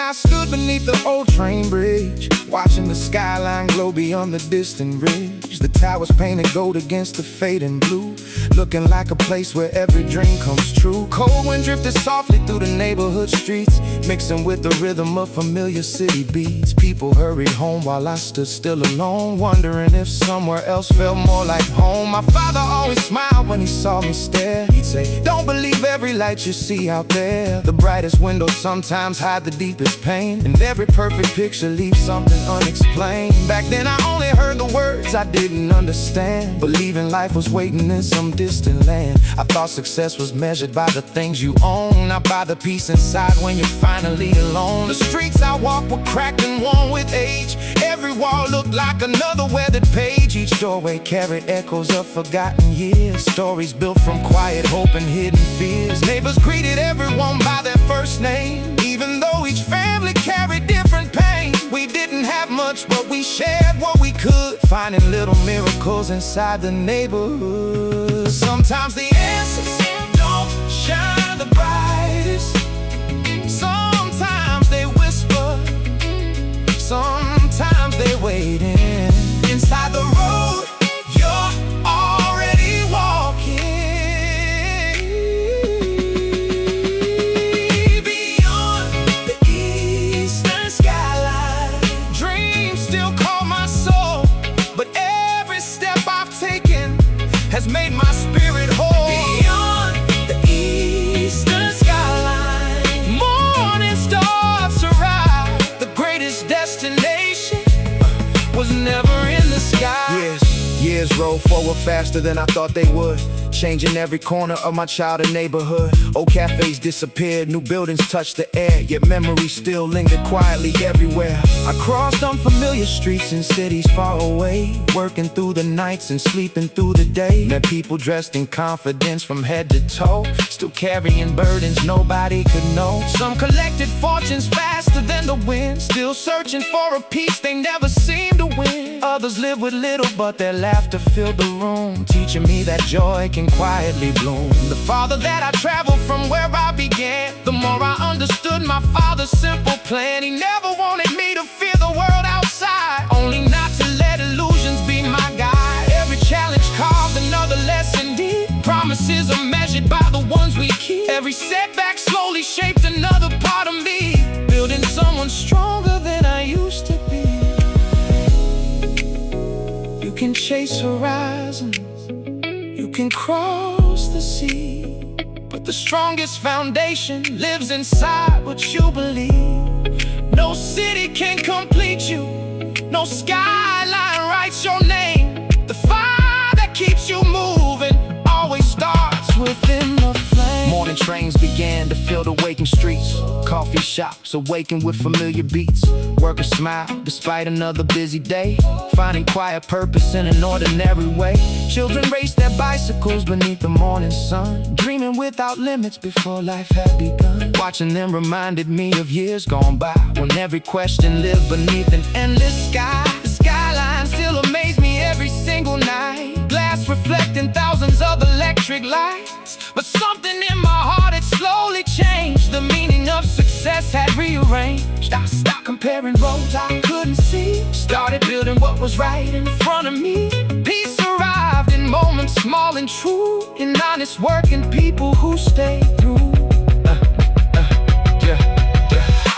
I stood beneath the old train bridge, watching the skyline glow beyond the distant ridge. The towers painted gold against the fading blue, looking like a place where every dream comes true. Cold wind drifted softly through the neighborhood streets, mixing with the rhythm of familiar city beats. People hurried home while I stood still alone, wondering if somewhere else felt more like home. My father always smiled when he saw me stare. He'd say, "Don't believe every light you see out there. The brightest windows sometimes hide the deepest pain, and every perfect picture leaves something unexplained." Back then I only heard the words I didn't understand, believing life was waiting in some distant land. I thought success was measured by the things you own, not by the peace inside when you're finally alone. The streets I walked were cracked and worn with age. Every wall looked like another weathered page. Each doorway carried echoes of forgotten years, stories built from quiet hope and hidden fears. Neighbors greeted everyone by their first name, even though each family carried different pain. We didn't have much, but we shared what we could, finding little miracles inside the neighborhood. Sometimes the answers don't shine the brightest. Sometimes they whisper, sometimes they wait inside the road you're already walking. Beyond the eastern skyline, dreams still call my soul, but every step I've taken has made my spirit whole. Beyond the eastern skyline, morning stars arrive. The greatest destination was never in the sky. Years roll forward faster than I thought they would, changing every corner of my childhood neighborhood. Old cafes disappeared, new buildings touched the air, yet memories still lingered quietly everywhere. I crossed unfamiliar streets in cities far away, working through the nights and sleeping through the day. Met people dressed in confidence from head to toe, still carrying burdens nobody could know. Some collected fortunes faster than the wind, still searching for a peace they never seemed to win. Others live with little, but their laughter filled the room, teaching me that joy can quietly bloom. The farther that I traveled from where I began, the more I understood my father's simple plan. He never wanted me to fear the world outside, only not to let illusions be my guide. Every challenge carved another lesson deep, promises are measured by the ones we keep. Every setback slowly shaped another part of me, building someone stronger than I used to be. You can chase horizons, you can cross the sea, but the strongest foundation lives inside what you believe. No city can complete you, no skyline writes your name. The fire that keeps you moving always starts within the flame. Morning trains began to fill the waking streets, coffee shops awaken with familiar beats. Workers smile despite another busy day, finding quiet purpose in an ordinary way. Children race their bicycles beneath the morning sun, dreaming without limits before life had begun. Watching them reminded me of years gone by, when every question lived beneath an endless sky. The skyline still amazed me every single night, glass reflecting thousands of electric lights. But something in my heart had slowly changed, the meaning of success had rearranged. I stopped comparing roads I couldn't see, started building what was right in front of me. Peace arrived in moments small and true, in honest working people who stayed through.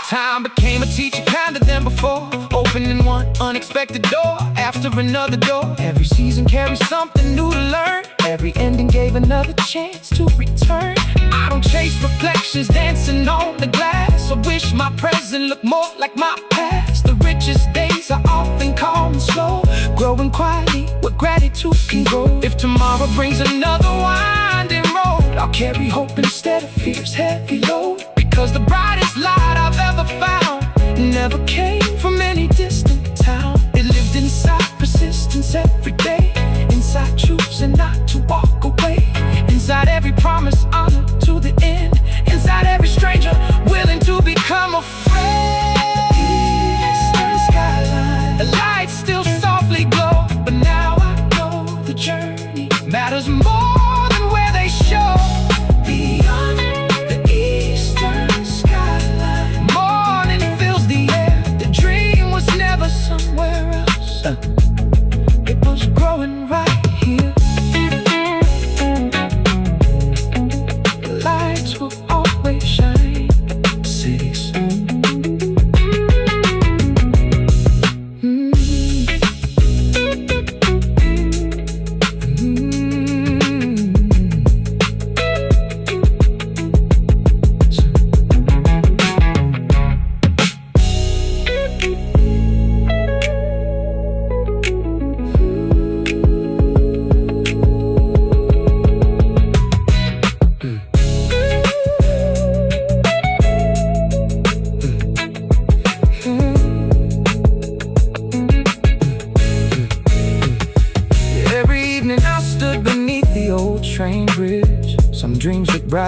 Time became a teacher kinder than before, opening one unexpected door after another door. Every season carries something new to learn, every ending gave another chance to return. I don't chase reflections dancing on the glass, I wish my present looked more like my past. The richest days are often calm and slow, growing quietly where gratitude can grow. If tomorrow brings another winding road, I'll carry hope instead of fear's heavy load. Because the brightest light I've ever found never came from any distant town. It lived inside persistence every day, inside choosing not to walk away, inside every promise honored to the end, inside every stranger willing to become a friend. The eastern skyline, the lights still softly glow, but now I know the journey matters more than where they show. Beyond the east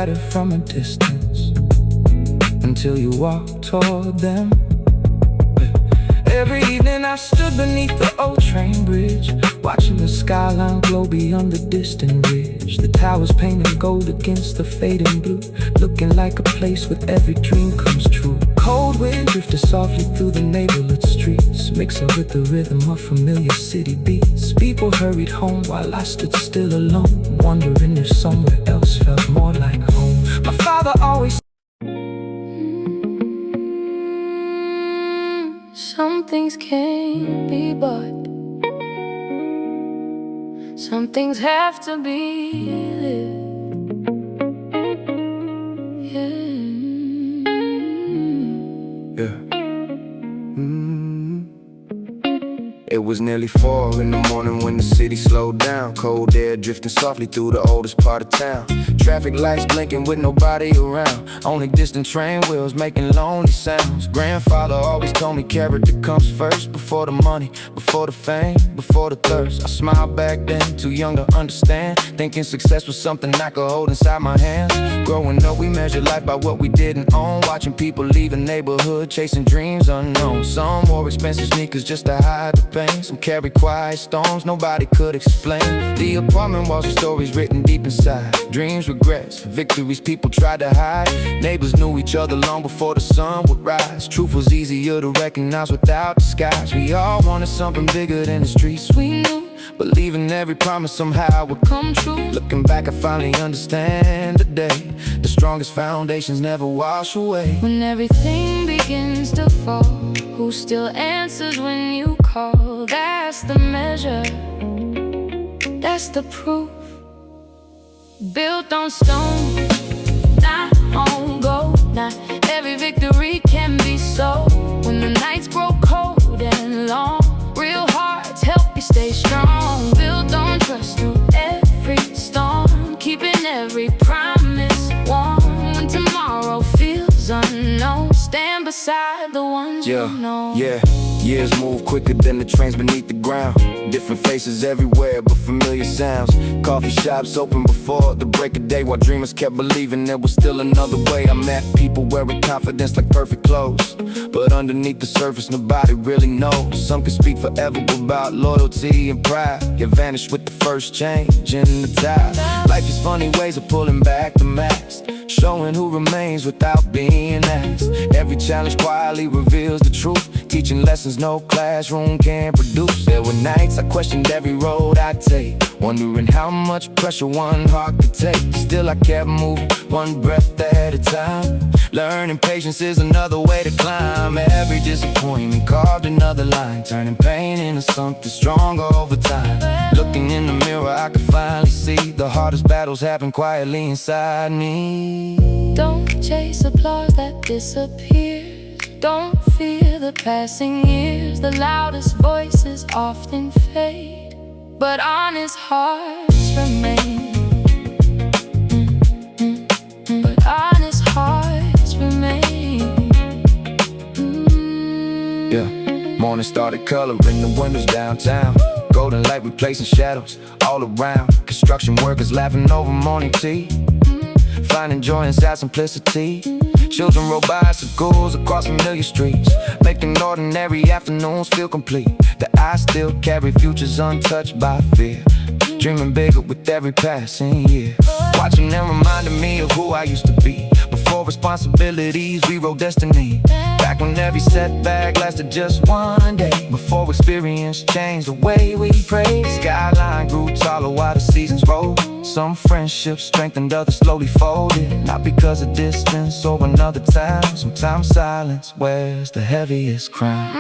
brighter from a distance, until you walk toward them. Every evening I stood beneath the old train bridge, watching the skyline glow beyond the distant ridge. The towers painted gold against the fading blue, looking like a place where every dream comes true. Cold wind drifted softly through the neighborhood streets, mixing with the rhythm of familiar city beats. People hurried home while I stood still alone, wondering if somewhere else felt more like home. My father always some things can't be bought, some things have to be lived. Yeah. It was nearly 4 in the morning when the city slowed down. Cold air drifting softly through the oldest part of town. Traffic lights blinking with nobody around, only distant train wheels making lonely sounds. Grandfather always told me character comes first, before the money, before the fame, before the thirst. I smiled back then, too young to understand, thinking success was something I could hold inside my hands. Growing up we measured life by what we didn't own, watching people leave the neighborhood, chasing dreams unknown. Some wore expensive sneakers just to hide the pain, some carried quiet storms nobody could explain. The apartment walls were stories written deep inside, dreams, regrets, victories people tried to hide. Neighbors knew each other long before the sun would rise. Truth was easier to recognize without disguise. We all wanted something bigger than the streets we knew, believing every promise somehow would come true. Looking back I finally understand today, the strongest foundations never wash away. When everything begins to fall, who still answers when you call? That's the measure, that's the proof. Built on stone, not on gold. Not every victory can be sold. When the nights grow cold and long, real hearts help you stay strong. Built on trust through every storm, keeping every promise warm. When tomorrow feels unknown, stand beside the ones you know. Yeah, years move quicker than the trains beneath the ground. Different faces everywhere, but familiar sounds. Coffee shops open before the break of day, while dreamers kept believing there was still another way. I met people wearing confidence like perfect clothes, but underneath the surface nobody really knows. Some can speak forever about loyalty and pride, yet vanish with the first change in the tide. Life is funny ways of pulling back the mask, showing who remains without being asked. Every challenge quietly reveals the truth, teaching lessons no classroom can produce. There were nights I questioned every road I take, wondering how much pressure one heart could take. Still I kept moving, one breath at a time, learning patience is another way to climb. Every disappointment carved another line, turning pain into something stronger over time. Looking in the mirror I could finally see the hardest battles happen quietly inside me. Don't chase applause that disappears, don't fear the passing years. The loudest voices often fade, but honest hearts remain. But honest hearts remain. Yeah, morning started coloring the windows downtown, golden light replacing shadows all around. Construction workers laughing over morning tea, finding joy inside simplicity. Children rode bicycles across familiar streets, making ordinary afternoons feel complete. The eyes still carry futures untouched by fear, dreaming bigger with every passing year. Watching them reminded me of who I used to be. Before responsibilities, we wrote destiny. Back when every setback lasted just one day. Before experience changed the way we pray. Skyline grew taller while the seasons rolled. Some friendships strengthened, others slowly folded. Not because of distance or another time. Sometimes silence wears the heaviest crown.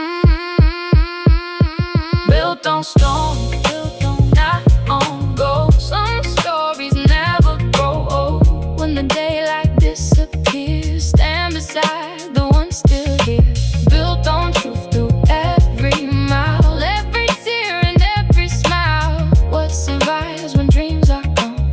Built on stone, not on gold. Some stories never grow old. When the daylight disappears, stand beside the one still here. Built on truth through every mile, every tear and every smile. What survives when dreams are gone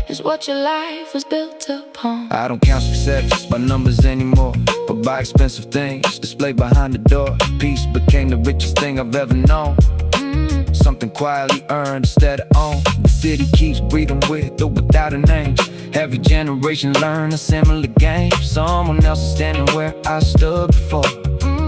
is what your life was built upon. I don't count success by numbers anymore, but by expensive things displayed behind the door. Peace became the richest thing I've ever known, something quietly earned instead of owned. The city keeps breathing with or without a name. Every generation learn a similar game. Someone else is standing where I stood before,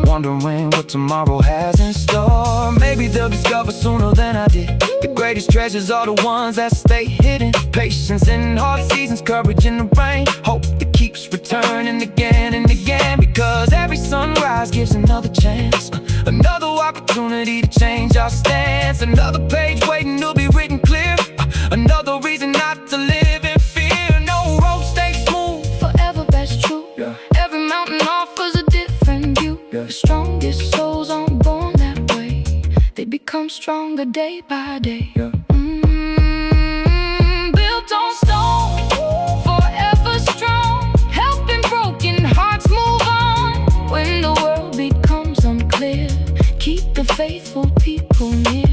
wondering what tomorrow has in store. Maybe they'll discover sooner than I did. The greatest treasures are the ones that stay hidden. Patience in hard seasons, courage in the rain, hope that keeps returning again and again. Because every sunrise gives another chance, another opportunity to change our stance. Another page waiting to be written clear, another reason not to live in fear. No road stays smooth, Forever that's true. Every mountain offers a different view. The strongest souls aren't born that way, they become stronger day by day. Built on stone, forever strong, helping broken hearts move on. When the world becomes unclear, keep the faithful people near.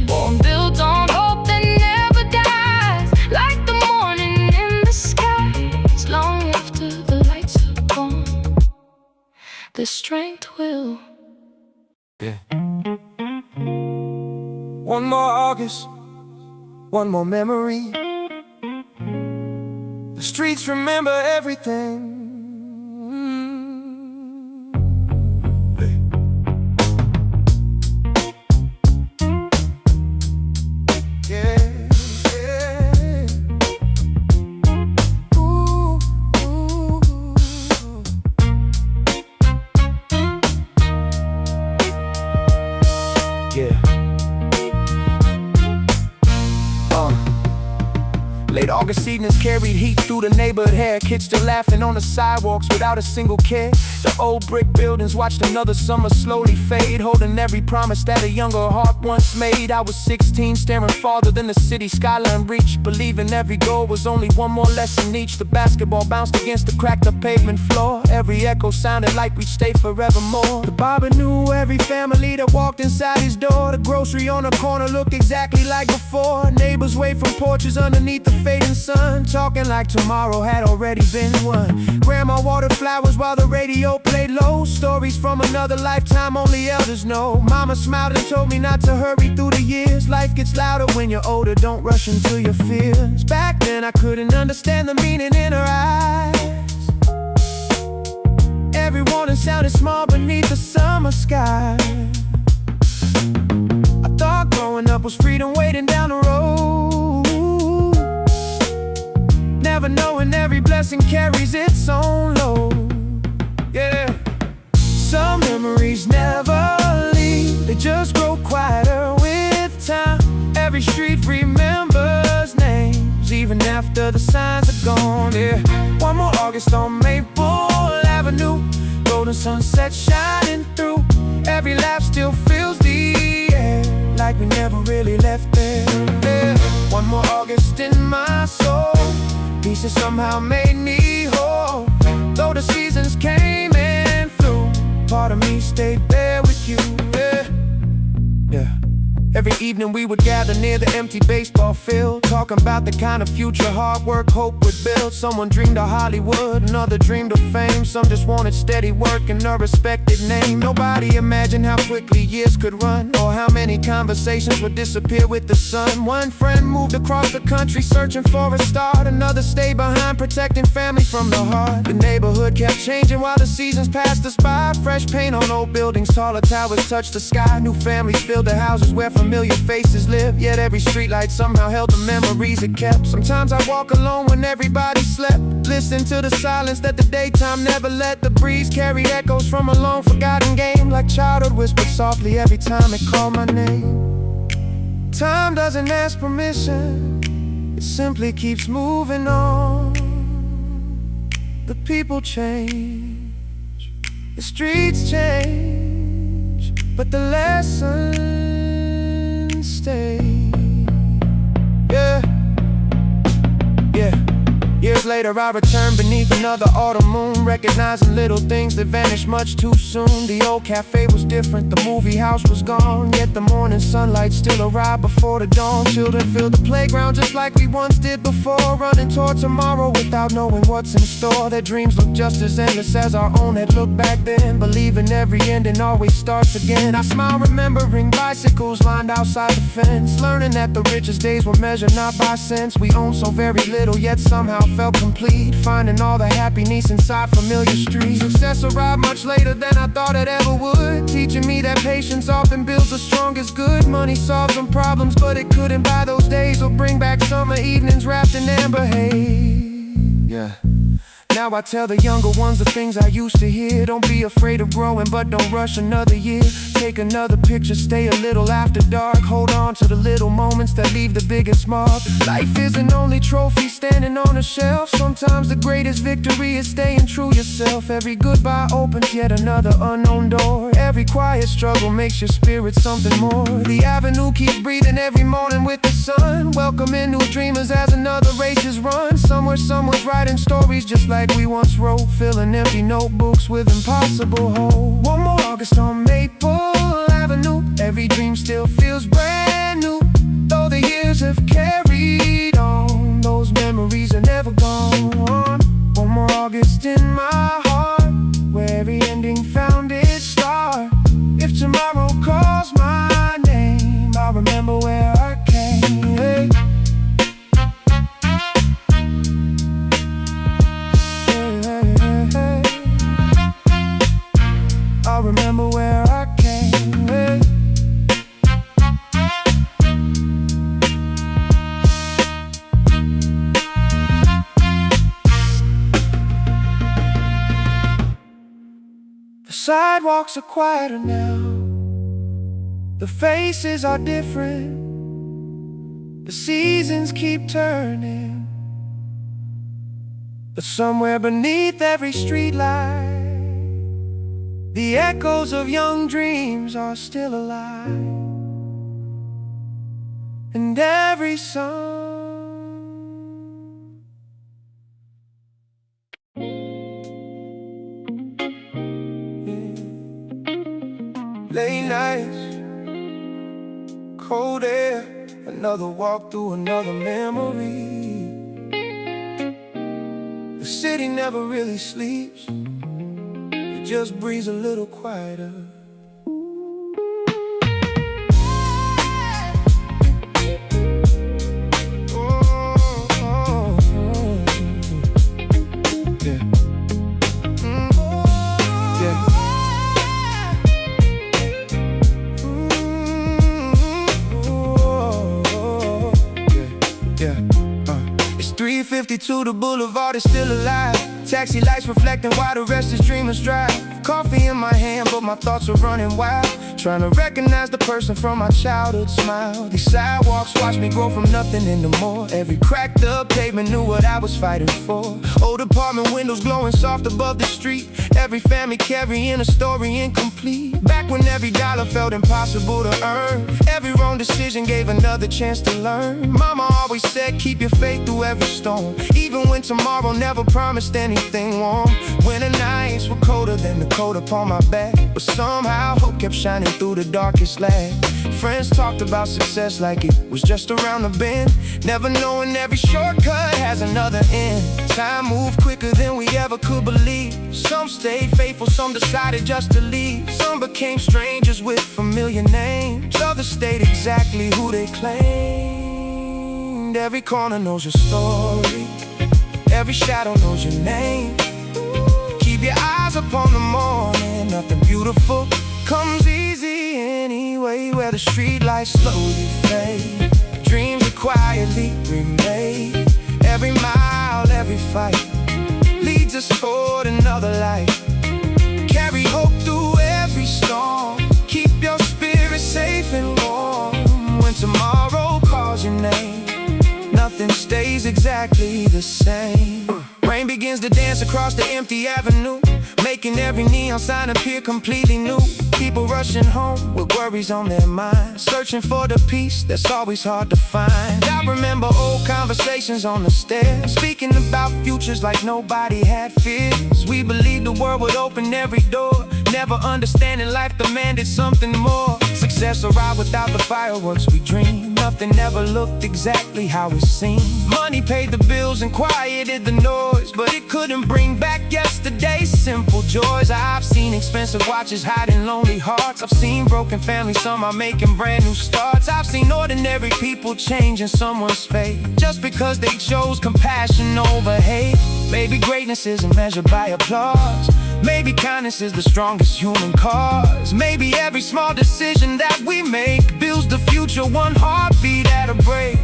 Built on hope that never dies, like the morning in the skies. Long after the lights are gone, the strength will. One more August, one more memory. The streets remember everything. Yeah, yeah. Ooh, ooh, yeah. Late August evenings carried heat through the neighborhood. Hair kids still laughing on the sidewalks without a single care. The old brick buildings watched another summer slowly fade, holding every promise that a younger heart once made. I was 16, staring farther than the city skyline reached, believing every goal was only one more lesson each. The basketball bounced against the cracked up pavement floor, every echo sounded like we'd stay forevermore. The barber knew every family that walked inside his door. The grocery on the corner looked exactly like before. Neighbors waved from porches underneath the fading sun, talking like tomorrow had already been won. Grandma watered flowers while the radio played low. Stories from another lifetime only elders know. Mama smiled and told me not to hurry through the years. Life gets louder when you're older, don't rush into your fears. Back then I couldn't understand the meaning in her eyes. Every warning sounded small beneath the summer sky. I thought growing up was freedom waiting down the road, never knowing every blessing carries its own load. Yeah. Some memories never leave, they just grow quieter with time. Every street remembers names, even after the signs are gone. Yeah. One more August on Maple Avenue, golden sunset shining through. Every laugh still fills the air, like we never really left there. Yeah. One more August in my soul, pieces somehow made me whole. Though the seasons came and flew, part of me stayed there with you. Yeah, yeah. Every evening we would gather near the empty baseball field, talking about the kind of future hard work, hope would build. Someone dreamed of Hollywood, another dreamed of fame. Some just wanted steady work and a respected name. Nobody imagined how quickly years could run, or how many conversations would disappear with the sun. One friend moved across the country searching for a start, another stayed behind protecting family from the heart. The neighborhood kept changing while the seasons passed us by. Fresh paint on old buildings, taller towers touched the sky. New families filled the houses where familiar faces live, yet every streetlight somehow held the memories it kept. Sometimes I walk alone when everybody slept, listen to the silence that the daytime never let. The breeze carried echoes from a long forgotten game, like childhood whispered softly every time it called my name. Time doesn't ask permission, it simply keeps moving on. The people change, the streets change, but the lessons stay. Yeah, yeah, yeah. years later I return beneath another autumn moon, recognizing little things that vanished much too soon. The old cafe was different, the movie house was gone, yet the morning sunlight still arrived before the dawn. Children filled the playground just like we once did before, running toward tomorrow without knowing what's in store. Their dreams looked just as endless as our own had looked back then, believing every ending always starts again. I smile remembering bicycles lined outside the fence, learning that the richest days were measured not by cents. We owned so very little, yet somehow felt complete, finding all the happiness inside familiar streets. Success arrived much later than I thought it ever would, teaching me that patience often builds the strongest good. Money solves some problems, but it couldn't buy those days or bring back summer evenings wrapped in amber haze. Yeah. Now I tell the younger ones the things I used to hear. Don't be afraid of growing, but don't rush another year. Take another picture, stay a little after dark. Hold on to the little moments that leave the biggest mark. Life isn't only trophies standing on a shelf. Sometimes the greatest victory is staying true yourself. Every goodbye opens yet another unknown door. Every quiet struggle makes your spirit something more. The avenue keeps breathing every morning with the sun, welcoming new dreamers as another race is run. Somewhere someone's writing stories just like we once wrote, filling empty notebooks with impossible hope. One more August on Maple Avenue, every dream still feels brand new. Though the years have carried on, those memories are never gone. One more August in my heart, where every ending found its start. If tomorrow calls my name, I'll remember where I came. Hey. I'll remember where I came. Hey. The sidewalks are quieter now, the faces are different, the seasons keep turning, but somewhere beneath every streetlight, the echoes of young dreams are still alive. And every song, yeah. Late nights, cold air, another walk through another memory. The city never really sleeps, just breathes a little quieter. It's 3:52, the boulevard is still alive. Taxi lights reflecting while the rest is dreamers drive. Coffee in my hand, but my thoughts are running wild, trying to recognize the person from my childhood smile. These sidewalks watch me grow from nothing into more. Every cracked up pavement knew what I was fighting for. Old apartment windows glowing soft above the street, every family carrying a story incomplete. Back when every dollar felt impossible to earn, every wrong decision gave another chance to learn. Mama always said keep your faith through every storm, even when tomorrow never promised anything warm. Winter nights were colder than the coat upon my back, but somehow hope kept shining through the darkest lag. Friends talked about success like it was just around the bend, never knowing every shortcut has another end. Time moved quicker than we ever could believe. Some stayed faithful, some decided just to leave. Some became strangers with familiar names, others stayed exactly who they claimed. Every corner knows your story, every shadow knows your name. Keep your eyes upon the morning, nothing beautiful comes easy anyway. Where the streetlights slowly fade, dreams are quietly remade. Every mile, every fight leads us toward another life. Carry hope through every storm, keep your spirit safe and warm. When tomorrow calls your name, nothing stays exactly the same. Rain begins to dance across the empty avenue, making every neon sign appear completely new. People rushing home with worries on their minds, searching for the peace that's always hard to find. I remember old conversations on the stairs, speaking about futures like nobody had fears. We believed the world would open every door, never understanding life demanded something more. Success arrived without the fireworks we dreamed. Nothing ever looked exactly how it seemed. Money paid the bills and quieted the noise, but it couldn't bring back yesterday's simple joys. I've seen expensive watches hiding lonely hearts. I've seen broken families, some are making brand new starts. I've seen ordinary people changing someone's fate just because they chose compassion over hate. Maybe greatness isn't measured by applause. Maybe kindness is the strongest human cause. Maybe every small decision that we make builds the future one heartbeat at a break.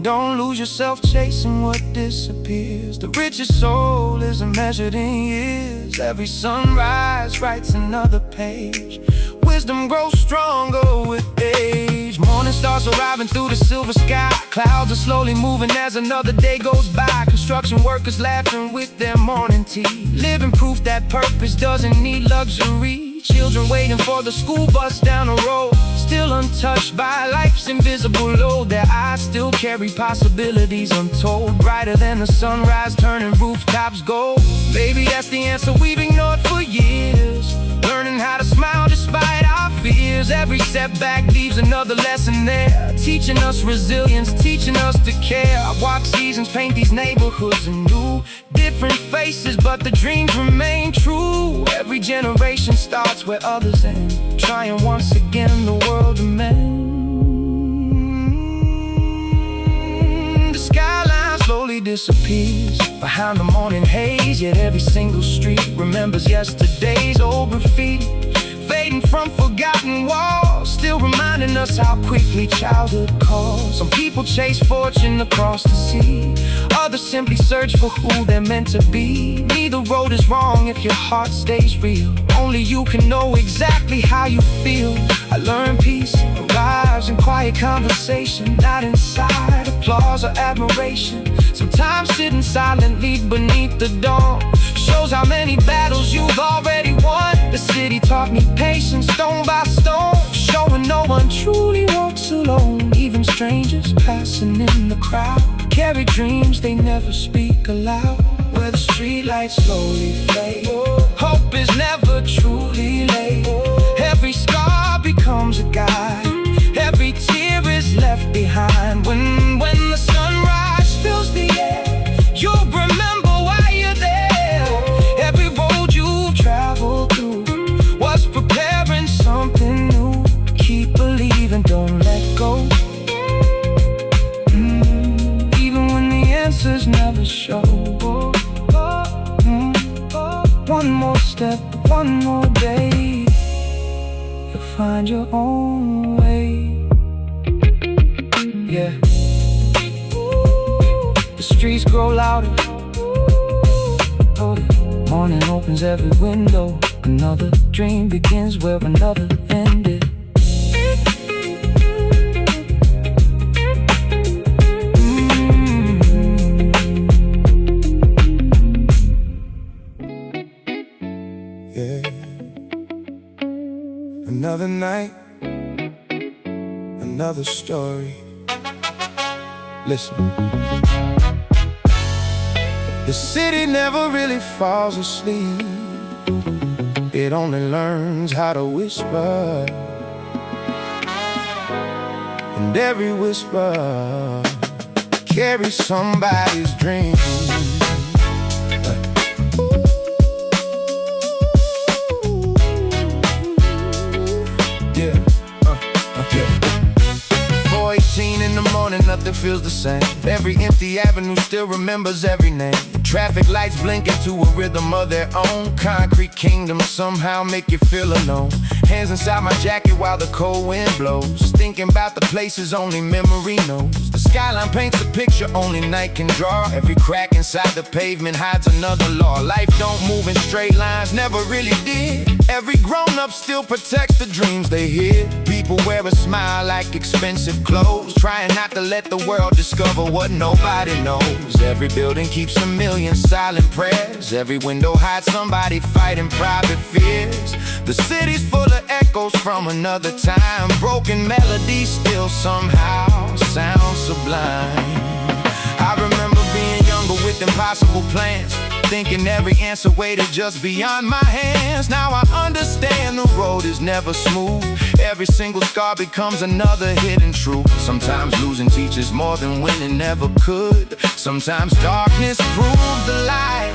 Don't lose yourself chasing what disappears. The richest soul isn't measured in years. Every sunrise writes another page. Wisdom grows stronger with age. Morning stars arriving through the silver sky. Clouds are slowly moving as another day goes by. Construction workers laughing with their morning tea, living proof that purpose doesn't need luxury. Children waiting for the school bus down the road, still untouched by life's invisible load. Their eyes still carry possibilities untold, brighter than the sunrise turning rooftops gold. Maybe that's the answer we've ignored for years, learning how to smile despite our fears. Every setback leaves another lesson there, teaching us resilience, teaching us to care. I watch seasons paint these neighborhoods anew, different faces but the dreams remain true. Every generation starts where others end, trying once again the world to mend. The skyline slowly disappears behind the morning haze, yet every single street remembers yesterday's old graffiti, fading from forgotten walls, still reminding us how quickly childhood calls. Some people chase fortune across the sea, others simply search for who they're meant to be. Neither road is wrong if your heart stays real. Only you can know exactly how you feel. I learned peace arrives in quiet conversation, not inside applause or admiration. Sometimes sitting silently beneath the dawn shows how many battles you've already won. The city taught me patience stone by stone, showing no one truly walks alone. Even strangers passing in the crowd carry dreams they never speak aloud. Where the streetlights slowly fade, hope is never truly late. Every scar becomes a guide, every tear is left behind. When the sunrise fills the air, you'll remember why you're there. Every road you've traveled through was preparing something new. Keep believing, don't let go, even when the answers never show. One more step, one more day, you'll find your own way. Yeah. The streets grow louder, morning opens every window. Another dream begins where another ended. Another night, another story. Listen. The city never really falls asleep, it only learns how to whisper. And every whisper carries somebody's dream. In the morning, nothing feels the same. Every empty avenue still remembers every name. Traffic lights blinking to a rhythm of their own. Concrete kingdoms somehow make you feel alone. Hands inside my jacket while the cold wind blows, thinking about the places only memory knows. The skyline paints a picture only night can draw. Every crack inside the pavement hides another law. Life don't move in straight lines, never really did. Every grown-up still protects the dreams they hid. People wear a smile like expensive clothes, trying not to let the world discover what nobody knows. Every building keeps a million silent prayers. Every window hides somebody fighting private fears. The city's full of echoes from another time. Broken melodies still somehow sound sublime. I remember being younger with impossible plans, thinking every answer waited just beyond my hands. Now I understand the road is never smooth. Every single scar becomes another hidden truth. Sometimes losing teaches more than winning ever could. Sometimes darkness proves the light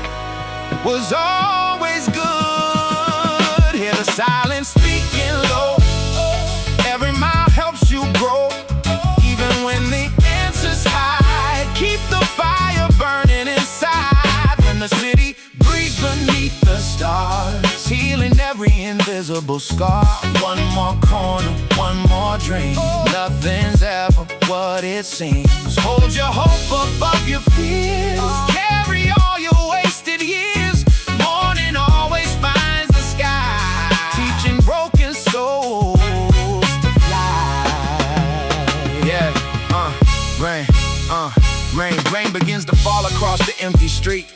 was always good. Hear the silence speaking low. Every mile helps you grow. Even when the answers hide, keep the fire burning inside. When the city breathes beneath the stars, healing every invisible scar. One more corner, one more dream. Nothing's ever what it seems. Hold your hope above your fears. Carry all your wasted years. Morning always finds the sky, teaching broken souls to fly. Yeah, rain begins to fall across the empty street.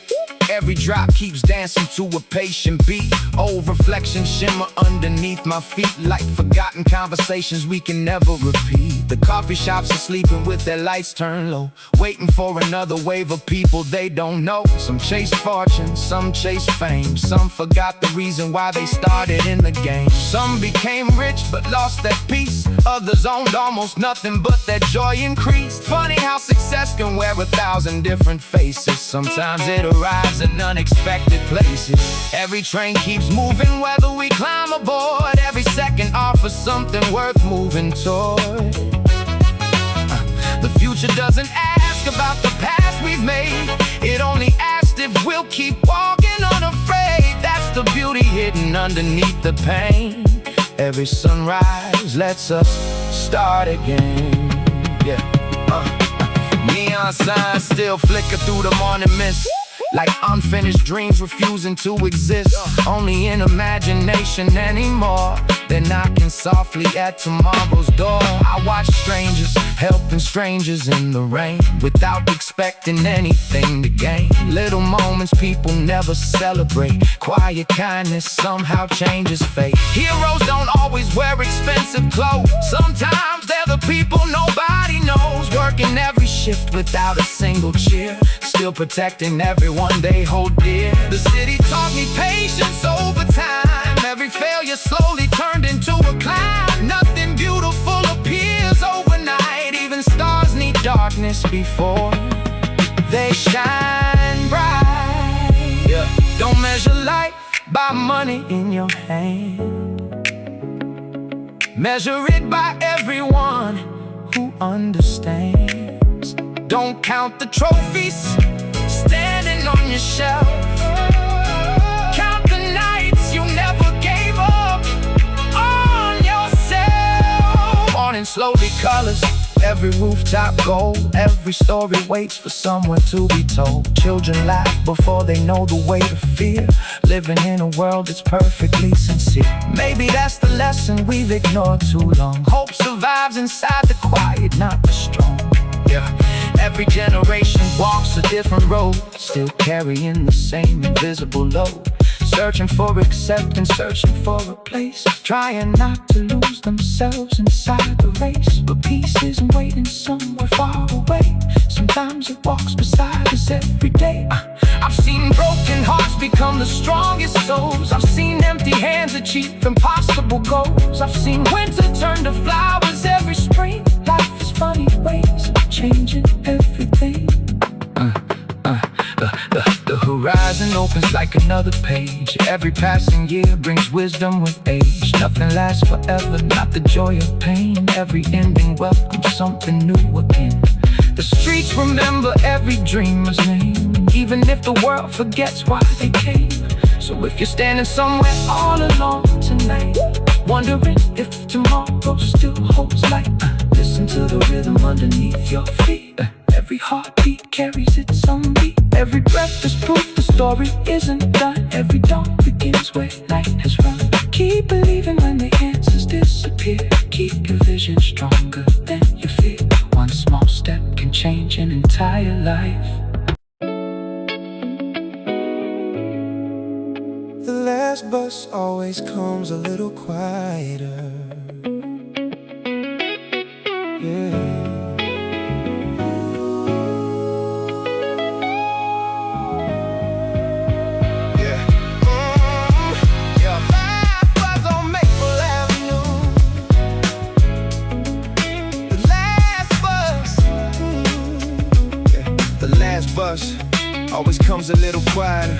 Every drop keeps dancing to a patient beat. Old reflections shimmer underneath my feet, like forgotten conversations we can never repeat. The coffee shops are sleeping with their lights turned low, waiting for another wave of people they don't know. Some chase fortune, some chase fame. Some forgot the reason why they started in the game. Some became rich but lost their peace. Others owned almost nothing but their joy increased. Funny how success can wear 1,000 different faces. Sometimes it arrives in unexpected places. Every train keeps moving whether we climb aboard. Every second offers something worth moving toward. The future doesn't ask about the past we've made. It only asks if we'll keep walking unafraid. That's the beauty hidden underneath the pain. Every sunrise lets us start again. Yeah. Neon signs still flicker through the morning mist, like unfinished dreams refusing to exist. Only in imagination anymore. They're knocking softly at tomorrow's door. I watch strangers helping strangers in the rain, without expecting anything to gain. Little moments people never celebrate. Quiet kindness somehow changes fate. Heroes don't always wear expensive clothes. Sometimes they're the people nobody knows, working every shift without a single cheer, still protecting everyone they hold dear. The city taught me patience over time. Every failure slowly turned into a climb. Nothing beautiful appears overnight. Even stars need darkness before they shine bright. Yeah. Don't measure life by money in your hand. Measure it by everyone who understands. Don't count the trophies standing on your shelf. Count the nights you never gave up on yourself. Morning slowly colors every rooftop gold. Every story waits for someone to be told. Children laugh before they know the weight of fear, living in a world that's perfectly sincere. Maybe that's the lesson we've ignored too long. Hope survives inside the quiet, not the strong. Yeah. Every generation walks a different road, still carrying the same invisible load. Searching for acceptance, searching for a place, trying not to lose themselves inside the race. But peace isn't waiting somewhere far away. Sometimes it walks beside us every day. I've seen broken hearts become the strongest souls. I've seen empty hands achieve impossible goals. I've seen winter turn to flowers every spring. Life is funny ways of changing everything. The horizon opens like another page. Every passing year brings wisdom with age. Nothing lasts forever, not the joy of pain. Every ending welcomes something new again. The streets remember every dreamer's name, even if the world forgets why they came. So if you're standing somewhere all alone tonight, wondering if tomorrow still holds light, listen to the rhythm underneath your feet. Every heartbeat carries its own beat. Every breath is proof the story isn't done. Every dawn begins where night has run. last bus always comes a little quieter. Yeah. Bus always comes a little quieter.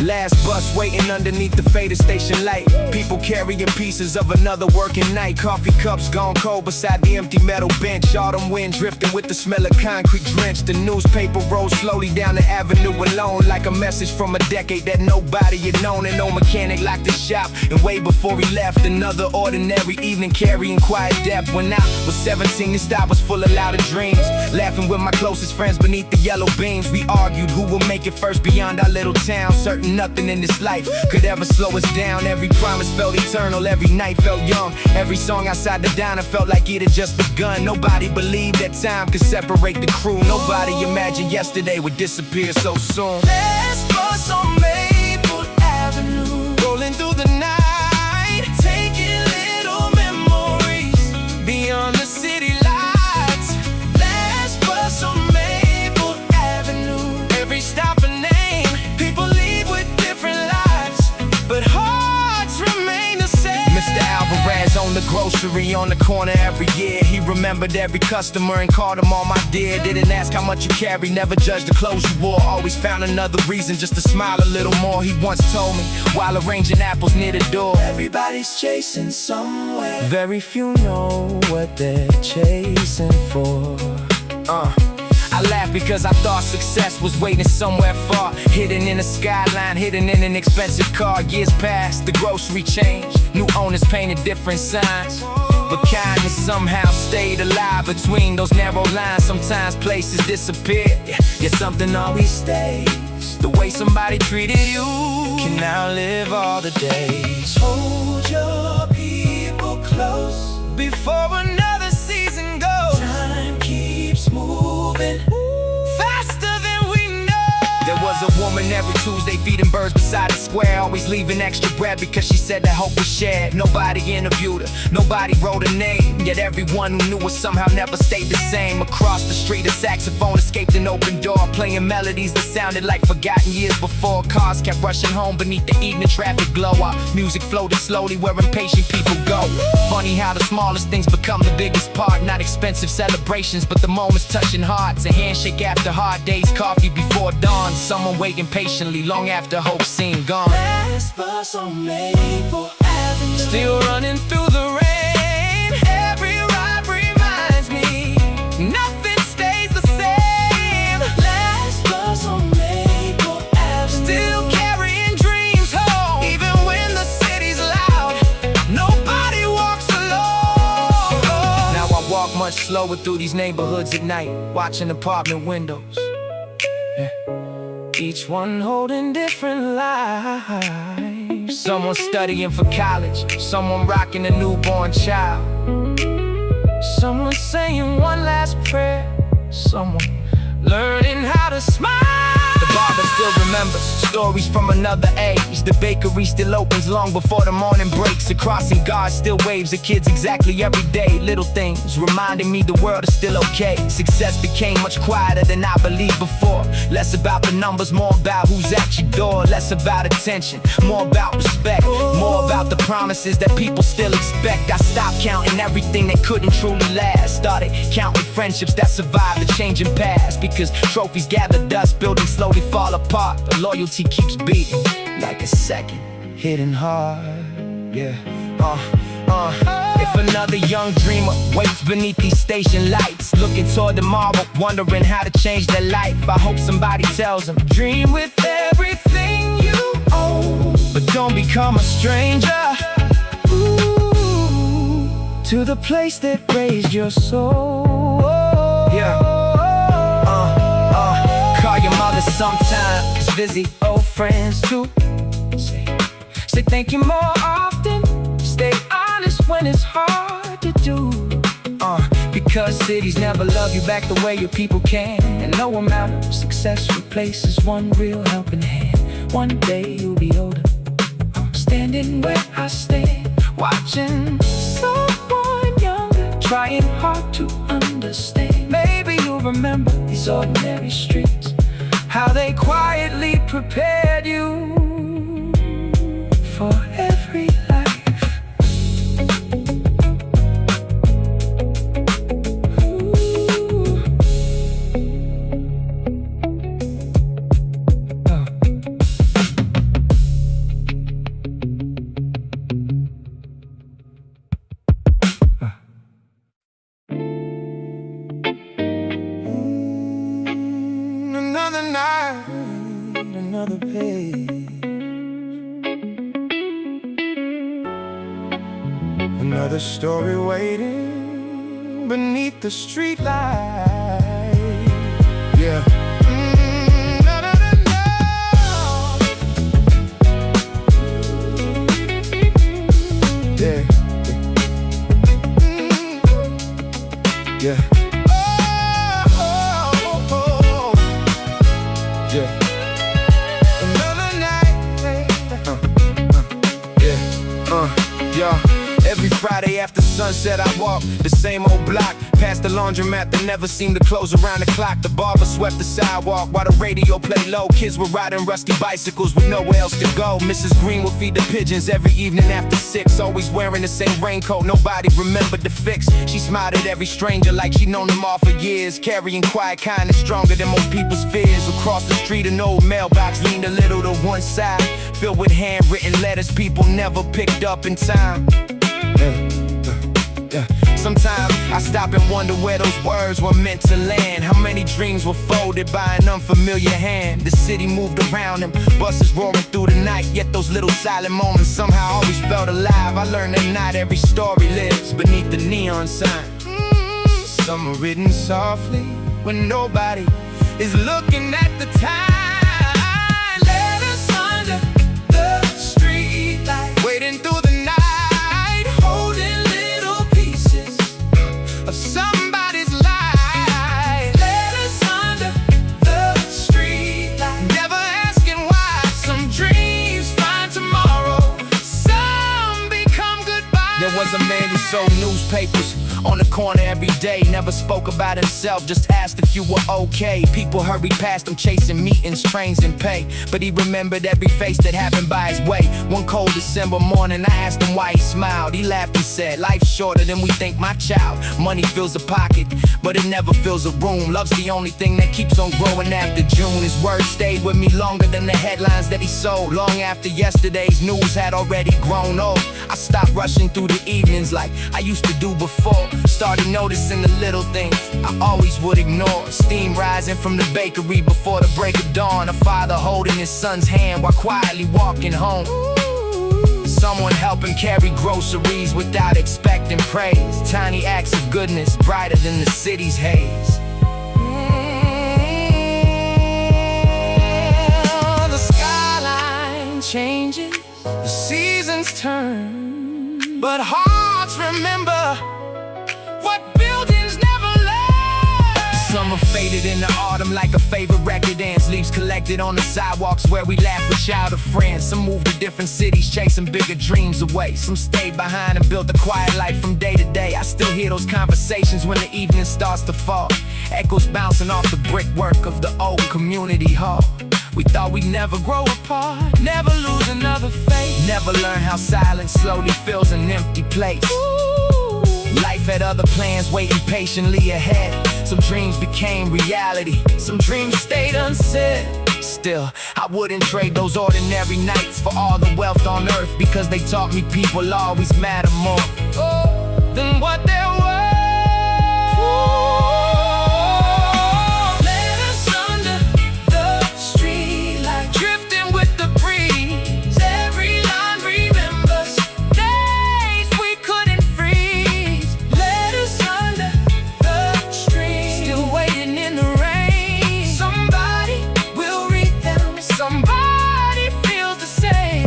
Last bus waiting underneath the faded station light. People carrying pieces of another working night. Coffee cups gone cold beside the empty metal bench. Autumn wind drifting with the smell of concrete drenched. The newspaper rolls slowly down the avenue alone, like a message from a decade that nobody had known. And no mechanic locked the shop, and way before he left, another ordinary evening carrying quiet depth. When I was 17, this stop was full of louder dreams. Laughing with my closest friends beneath the yellow beams. We argued who would make it first beyond our little town. Certain nothing in this life could ever slow us down. Every promise felt eternal, every night felt young. Every song outside the diner felt like it had just begun. Nobody believed that time could separate the crew. Nobody imagined yesterday would disappear so soon. Last bus on Maple Avenue, rolling through the night, taking little memories beyond the city lights. Last bus on Maple Avenue, every stop a name. People leave with different lives, but hearts remain the same. Mr. Alvarez owned the grocery on the corner every year. He remembered every customer and called them all my dear. Didn't ask how much you carry, never judged the clothes you wore. Always found another reason just to smile a little more. He once told me while arranging apples near the door, everybody's chasing somewhere, very few know what they're chasing for. I laughed because I thought success was waiting somewhere far, hidden in a skyline, hidden in an expensive car. Years passed, the grocery changed, new owners painted different signs, but kindness somehow stayed alive between those narrow lines. Sometimes places disappear, yet something always stays. The way somebody treated you can outlive all the days. Hold your people close before another season goes. Time keeps moving faster than we know. There was a woman every Tuesday feeding birds beside the square, always leaving extra bread because she said that hope was shared. Nobody interviewed her, nobody wrote her name, yet everyone who knew her somehow never stayed the same. Across the street a saxophone escaped an open door, playing melodies that sounded like forgotten years before. Cars kept rushing home beneath the evening traffic glow. Our music floated slowly where impatient people go. Funny how the smallest things become the biggest part. Not expensive celebrations, but the moments touching hearts. A handshake after hard days, coffee before dawn. Someone waiting patiently long after hope seemed gone. Last bus on Maple Avenue, Still running through the rain. every ride reminds me nothing stays the same. Last bus on Maple Avenue, still carrying dreams home, even when the city's loud. Nobody walks alone. Now I walk much slower through these neighborhoods at night, watching apartment windows, each one holding different lives. Someone studying for college, someone rocking a newborn child, someone saying one last prayer, someone learning how to smile. The barber still remembers stories from another age. The bakery still opens long before the morning breaks. The crossing guard still waves at kids exactly every day. Little things reminding me the world is still okay. Success became much quieter than I believed before. Less about the numbers, more about who's at your door. Less about attention, more about respect. More about the promises that people still expect. I stopped counting everything that couldn't truly last. Started counting friendships that survived the changing past. Because trophies gather dust, buildings slowly fall apart, but loyalty keeps beating like a second hitting hard. Yeah. If another young dreamer waits beneath these station lights, looking toward tomorrow, wondering how to change their life, I hope somebody tells them, dream with everything you own, but don't become a stranger. Ooh, to the place that raised your soul. Yeah. Call your mother sometimes, visit old friends too. Say thank you more often. Stay honest when it's hard to do. Because cities never love you back the way your people can, and no amount of success replaces one real helping hand. One day you'll be older, standing where I stand, watching someone younger, trying hard to understand. Maybe you'll remember these ordinary streets, how they quietly prepared you for every life. Another night, another page, another story waiting beneath the street light. Yeah. No, no, no, no. Yeah. Yeah. Another night. Yeah. Every Friday after sunset I walk the same old block, past the laundromat that never seemed to close around the clock. The barber swept the sidewalk while the radio played low. Kids were riding rusty bicycles with nowhere else to go. Mrs. Green would feed the pigeons every evening after 6, always wearing the same raincoat nobody remembered to fix. She smiled at every stranger like she'd known them all for years, carrying quiet kindness stronger than most people's fears. Across the street an old mailbox leaned a little to one side, filled with handwritten letters people never picked up in time. Sometimes I stop and wonder where those words were meant to land. How many dreams were folded by an unfamiliar hand? The city moved around them, buses roaring through the night, yet those little silent moments somehow always felt alive. I learned that not every story lives beneath the neon sign. Some are written softly when nobody is looking at the time. Let us under the street light, waiting through the night, holding little pieces of somebody's life. Let us under the street light, never asking why. Some dreams find tomorrow, some become goodbye. There was a man who sold newspapers on the corner every day, never spoke about himself, just asked if you were okay. People hurried past him chasing meetings, trains, and pay, but he remembered every face that happened by his way. One cold December morning, I asked him why he smiled. He laughed and said, life's shorter than we think, my child. Money fills a pocket, but it never fills a room. Love's the only thing that keeps on growing after June. His words stayed with me longer than the headlines that he sold. Long after yesterday's news had already grown old, I stopped rushing through the evenings like I used to do before. Started noticing the little things I always would ignore. Steam rising from the bakery before the break of dawn. A father holding his son's hand while quietly walking home. Someone helping carry groceries without expecting praise. Tiny acts of goodness brighter than the city's haze. The skyline changes, the seasons turn, but hearts remember what buildings never last. Summer faded in the autumn like a favorite record ends. Leaves collected on the sidewalks where we laughed with childhood friends. Some moved to different cities chasing bigger dreams away. Some stayed behind and built a quiet life from day to day. I still hear those conversations when the evening starts to fall, echoes bouncing off the brickwork of the old community hall. We thought we'd never grow apart, never lose another faith, never learn how silence slowly fills an empty place. Life had other plans waiting patiently ahead. Some dreams became reality, some dreams stayed unsaid. Still, I wouldn't trade those ordinary nights for all the wealth on earth, because they taught me people always matter more than what they're worth. Let us under the street light, drifting with the breeze. Every line remembers days we couldn't freeze. Let us under the street, still waiting in the rain. Somebody will read them, somebody feels the same.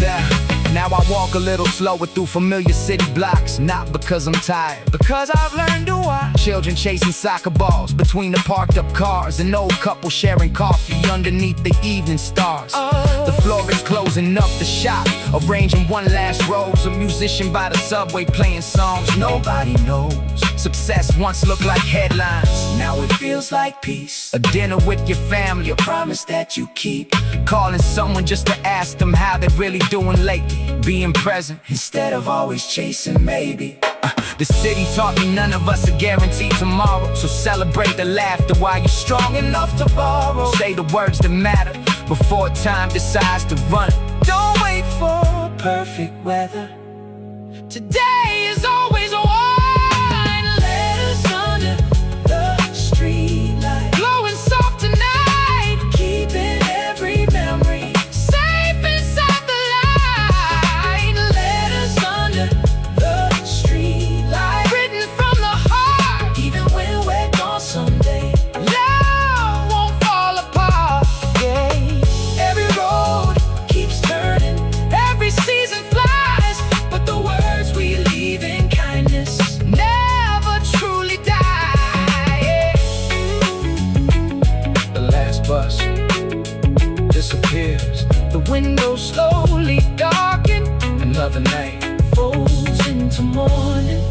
Now I walk walk a little slower through familiar city blocks. Not because I'm tired, because I've learned to watch children chasing soccer balls between the parked up cars. An old couple sharing coffee underneath the evening stars. The florist closing up the shop, arranging one last rose. A musician by the subway playing songs nobody knows. Success once looked like headlines, now it feels like peace. A dinner with your family, a promise that you keep. Calling someone just to ask them how they're really doing lately. Being present instead of always chasing maybe. The city taught me none of us are guaranteed tomorrow. So celebrate the laughter while you're strong enough to borrow. Say the words that matter before time decides to run. Don't wait for perfect weather. Today is always a wine. Let us under the streetlight, glowing soft tonight, keeping every memory safe inside the light. Let us under the streetlight, written from the heart, even when we're gone someday. Love won't fall apart. Yeah. Every road keeps turning, every season flies, but the words we leave in kindness never truly die. Yeah. The last bus disappears, the windows slowly darken. Another night folds into morning.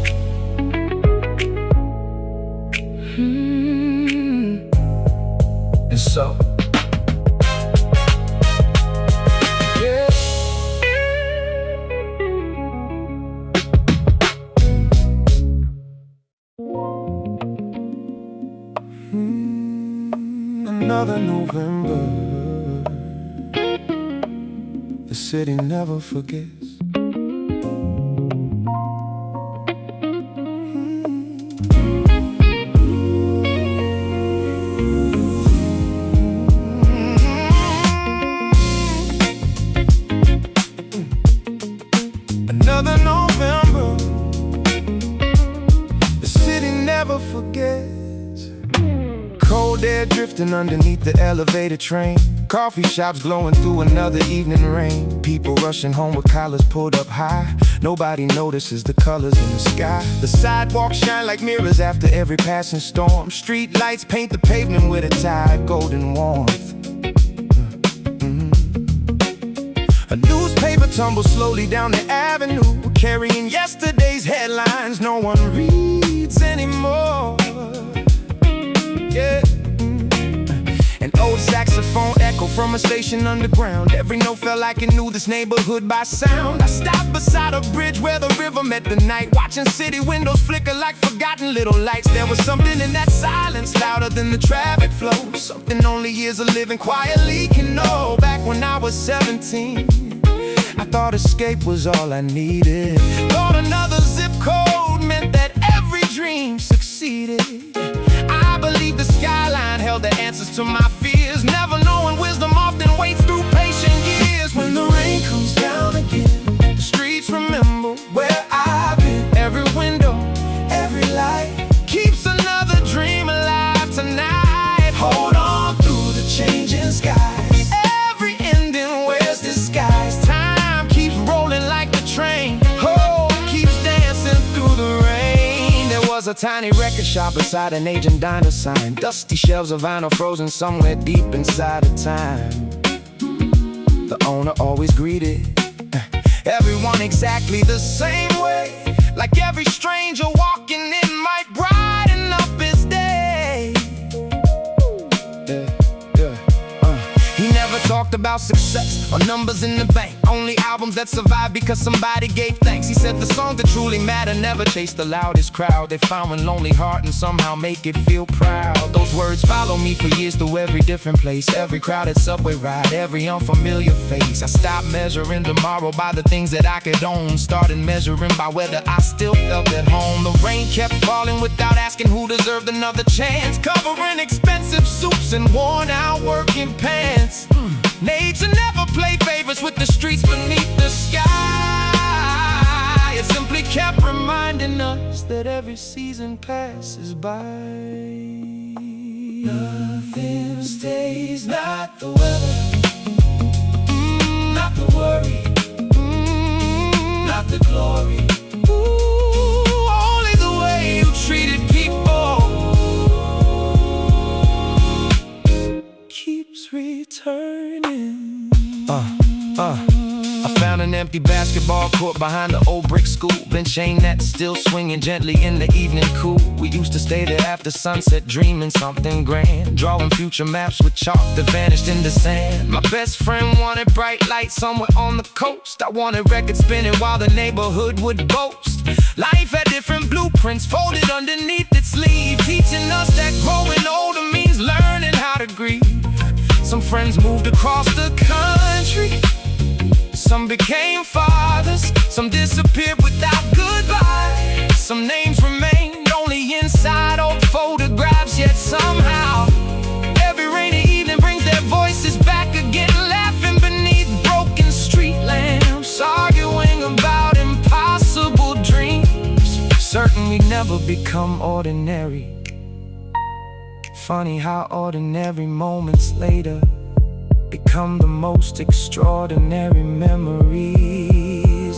And so another November, the city never forgets. Another November, the city never forgets. Cold air drifting underneath the elevated train. Coffee shops glowing through another evening rain. People rushing home with collars pulled up high. Nobody notices the colors in the sky. The sidewalks shine like mirrors after every passing storm. Street lights paint the pavement with a tide golden warmth. A newspaper tumbles slowly down the avenue, carrying yesterday's headlines no one reads anymore. Yeah. An old saxophone echo from a station underground. Every note felt like it knew this neighborhood by sound. I stopped beside a bridge where the river met the night, watching city windows flicker like forgotten little lights. There was something in that silence louder than the traffic flow, something only years of living quietly can know. Back when I was 17, I thought escape was all I needed. Thought another zip code meant that every dream succeeded. I believed the skyline held the answers to my fears, never knowing wisdom often waits through patient years. When the rain comes down again, the streets remember where I've been. Every window, every light keeps another dream alive tonight. Hold on through the changing skies. Every ending wears disguise. Time keeps rolling like the train. Oh, it keeps dancing through the rain. There was a tiny record shop beside an aging diner sign. Dusty shelves of vinyl frozen somewhere deep inside of time. The owner always greeted everyone exactly the same way, like every stranger walking in might brighten up his day. He never talked about success or numbers in the bank, only albums that survived because somebody gave thanks. He said the songs that truly matter never chase the loudest crowd. They found one lonely heart and somehow make it feel proud. Those words follow me for years through every different place, every crowded subway ride, every unfamiliar face. I stopped measuring tomorrow by the things that I could own, started measuring by whether I still felt at home. The rain kept falling without asking who deserved another chance, covering expensive suits and worn out working pants. Nature never played favorites with the streets beneath the sky. It simply kept reminding us that every season passes by. Nothing stays, not the weather, not the worry, the glory. Ooh, only the way you treated people keeps returning. I found an empty basketball court behind the old brick school. Bench ain't that still swinging gently in the evening cool. We used to stay there after sunset, dreaming something grand, drawing future maps with chalk that vanished in the sand. My best friend wanted bright lights somewhere on the coast. I wanted records spinning while the neighborhood would boast. Life had different blueprints folded underneath its sleeve, teaching us that growing older means learning how to grieve. Some friends moved across the country, some became fathers, some disappeared without goodbye. Some names remained only inside old photographs, yet somehow every rainy evening brings their voices back again, laughing beneath broken street lamps, arguing about impossible dreams. Certain we never become ordinary. Funny how ordinary moments later become the most extraordinary memories.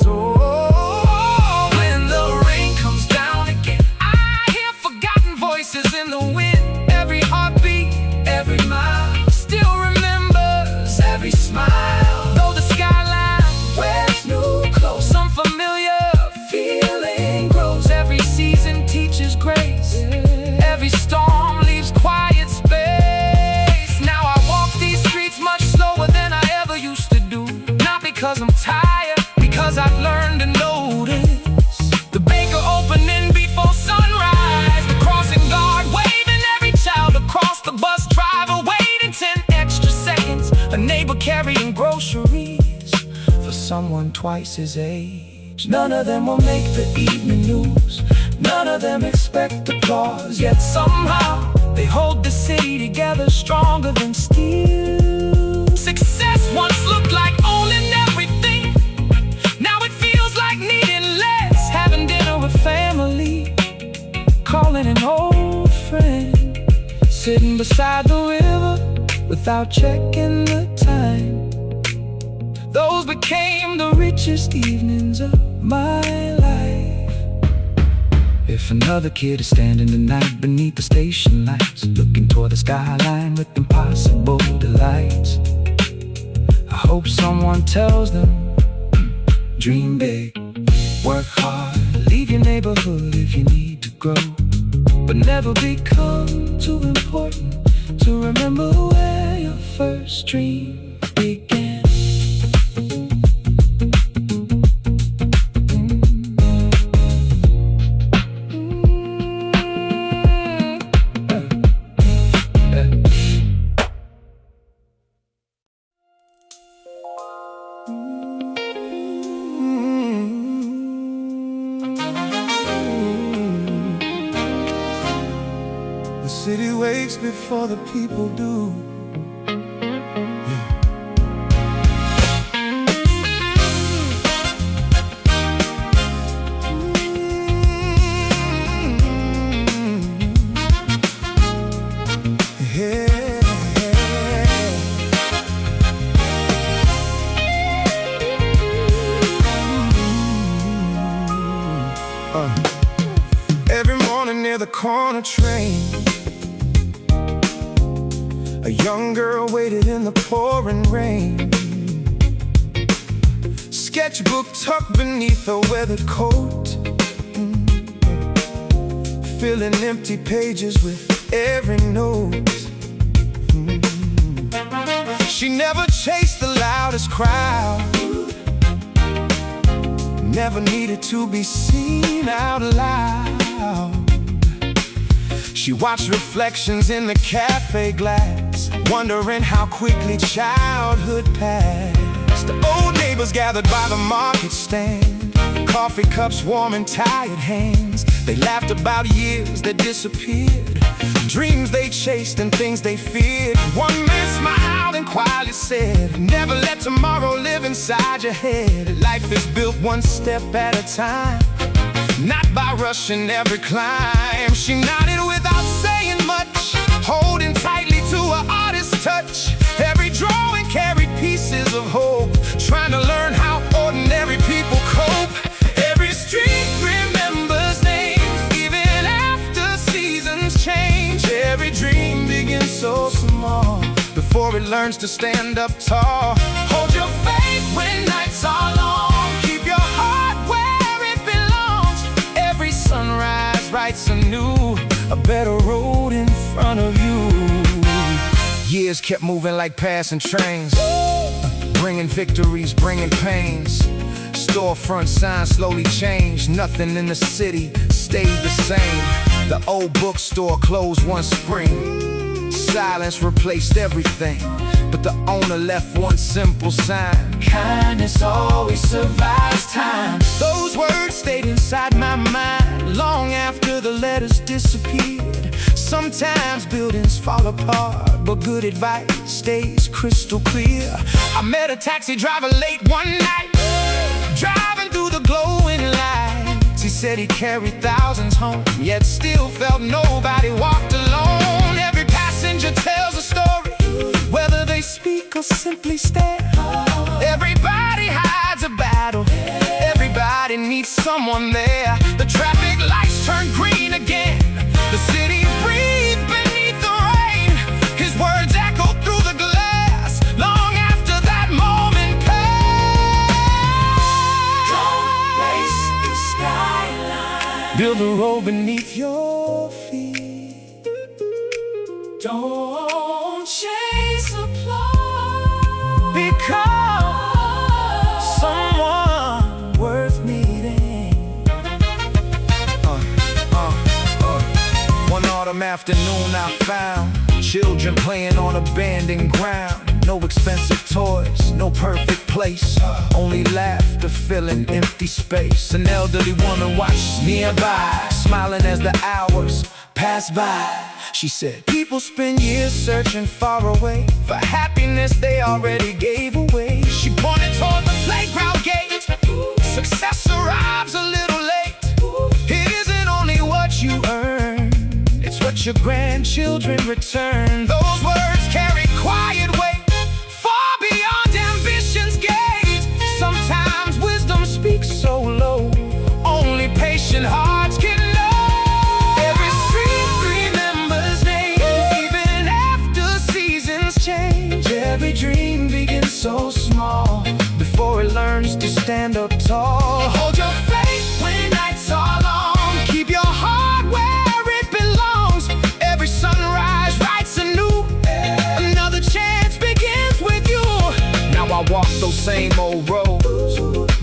Oh, when the rain comes down again, I hear forgotten voices in the wind. Every heartbeat, every mile still remembers every smile. Though the skyline wears new clothes, some familiar feeling grows. Every season teaches grace, every storm leaves quiet space. Now I walk these streets much slower than I ever used to do. Not because I'm tired, because I've learned to notice the baker opening before sunrise, the crossing guard waving every child across, the bus driver waiting 10 extra seconds, a neighbor carrying groceries for someone twice his age. None of them will make the evening news, none of them expect applause, yet somehow they hold the city together stronger than steel. Success once looked like owning everything, now it feels like needing less. Having dinner with family, calling an old friend, sitting beside the river without checking the time. Those became the richest evenings of my life. If another kid is standing tonight beneath the station lights, looking toward the skyline with impossible delights, I hope someone tells them, dream big, work hard, leave your neighborhood if you need to grow, but never become too important to remember where your first dream began. The city wakes before the people do. Every morning near the corner train, a young girl waited in the pouring rain, sketchbook tucked beneath her weathered coat, filling empty pages with every note. She never chased the loudest crowd, never needed to be seen out loud. She watched reflections in the cafe glass, wondering how quickly childhood passed. The old neighbors gathered by the market stand, coffee cups warm in tired hands. They laughed about years that disappeared, dreams they chased and things they feared. One man smiled and quietly said, never let tomorrow live inside your head. Life is built one step at a time, not by rushing every climb. She nodded without saying much, holding tightly to her artist's touch. Every drawing carried pieces of hope, trying to learn how ordinary people cope. before it learns to stand up tall. Hold your faith when nights are long. Keep your heart where it belongs. Every sunrise writes anew a better road in front of you. Years kept moving like passing trains, bringing victories, bringing pains. Storefront signs slowly changed. Nothing in the city stayed the same. The old bookstore closed one spring. Silence replaced everything, but the owner left one simple sign: kindness always survives time. Those words stayed inside my mind long after the letters disappeared. Sometimes buildings fall apart, but good advice stays crystal clear. I met a taxi driver late one night, driving through the glowing lights. He said he carried thousands home, yet still felt nobody walked alone. Every passenger tells a story, whether they speak or simply stare. Everybody hides a battle, everybody needs someone there. The traffic lights turn green again. The city breathed beneath the rain. His words echoed through the glass long after that moment passed. Don't waste the skyline. Build a road beneath your feet. Don't chase applause, Become someone worth meeting. One autumn afternoon I found children playing on abandoned ground. No expensive toys, no perfect place, only laughter filling empty space. An elderly woman watched nearby, smiling as the hours passed by. She said, people spend years searching far away for happiness they already gave away. she pointed toward the playground gate. Success arrives a little late. It isn't only what you earn, it's what your grandchildren return. Those words carry quiet weight, far beyond ambition's gate. Sometimes wisdom speaks so low, only patient hearts can know. Every street remembers names, even after seasons change. Every dream begins so small, before it learns to stand up tall. Hold your faith when nights are long. Keep your heart where it belongs. Every sunrise writes anew. Another chance begins with you. Now I walk those same old roads,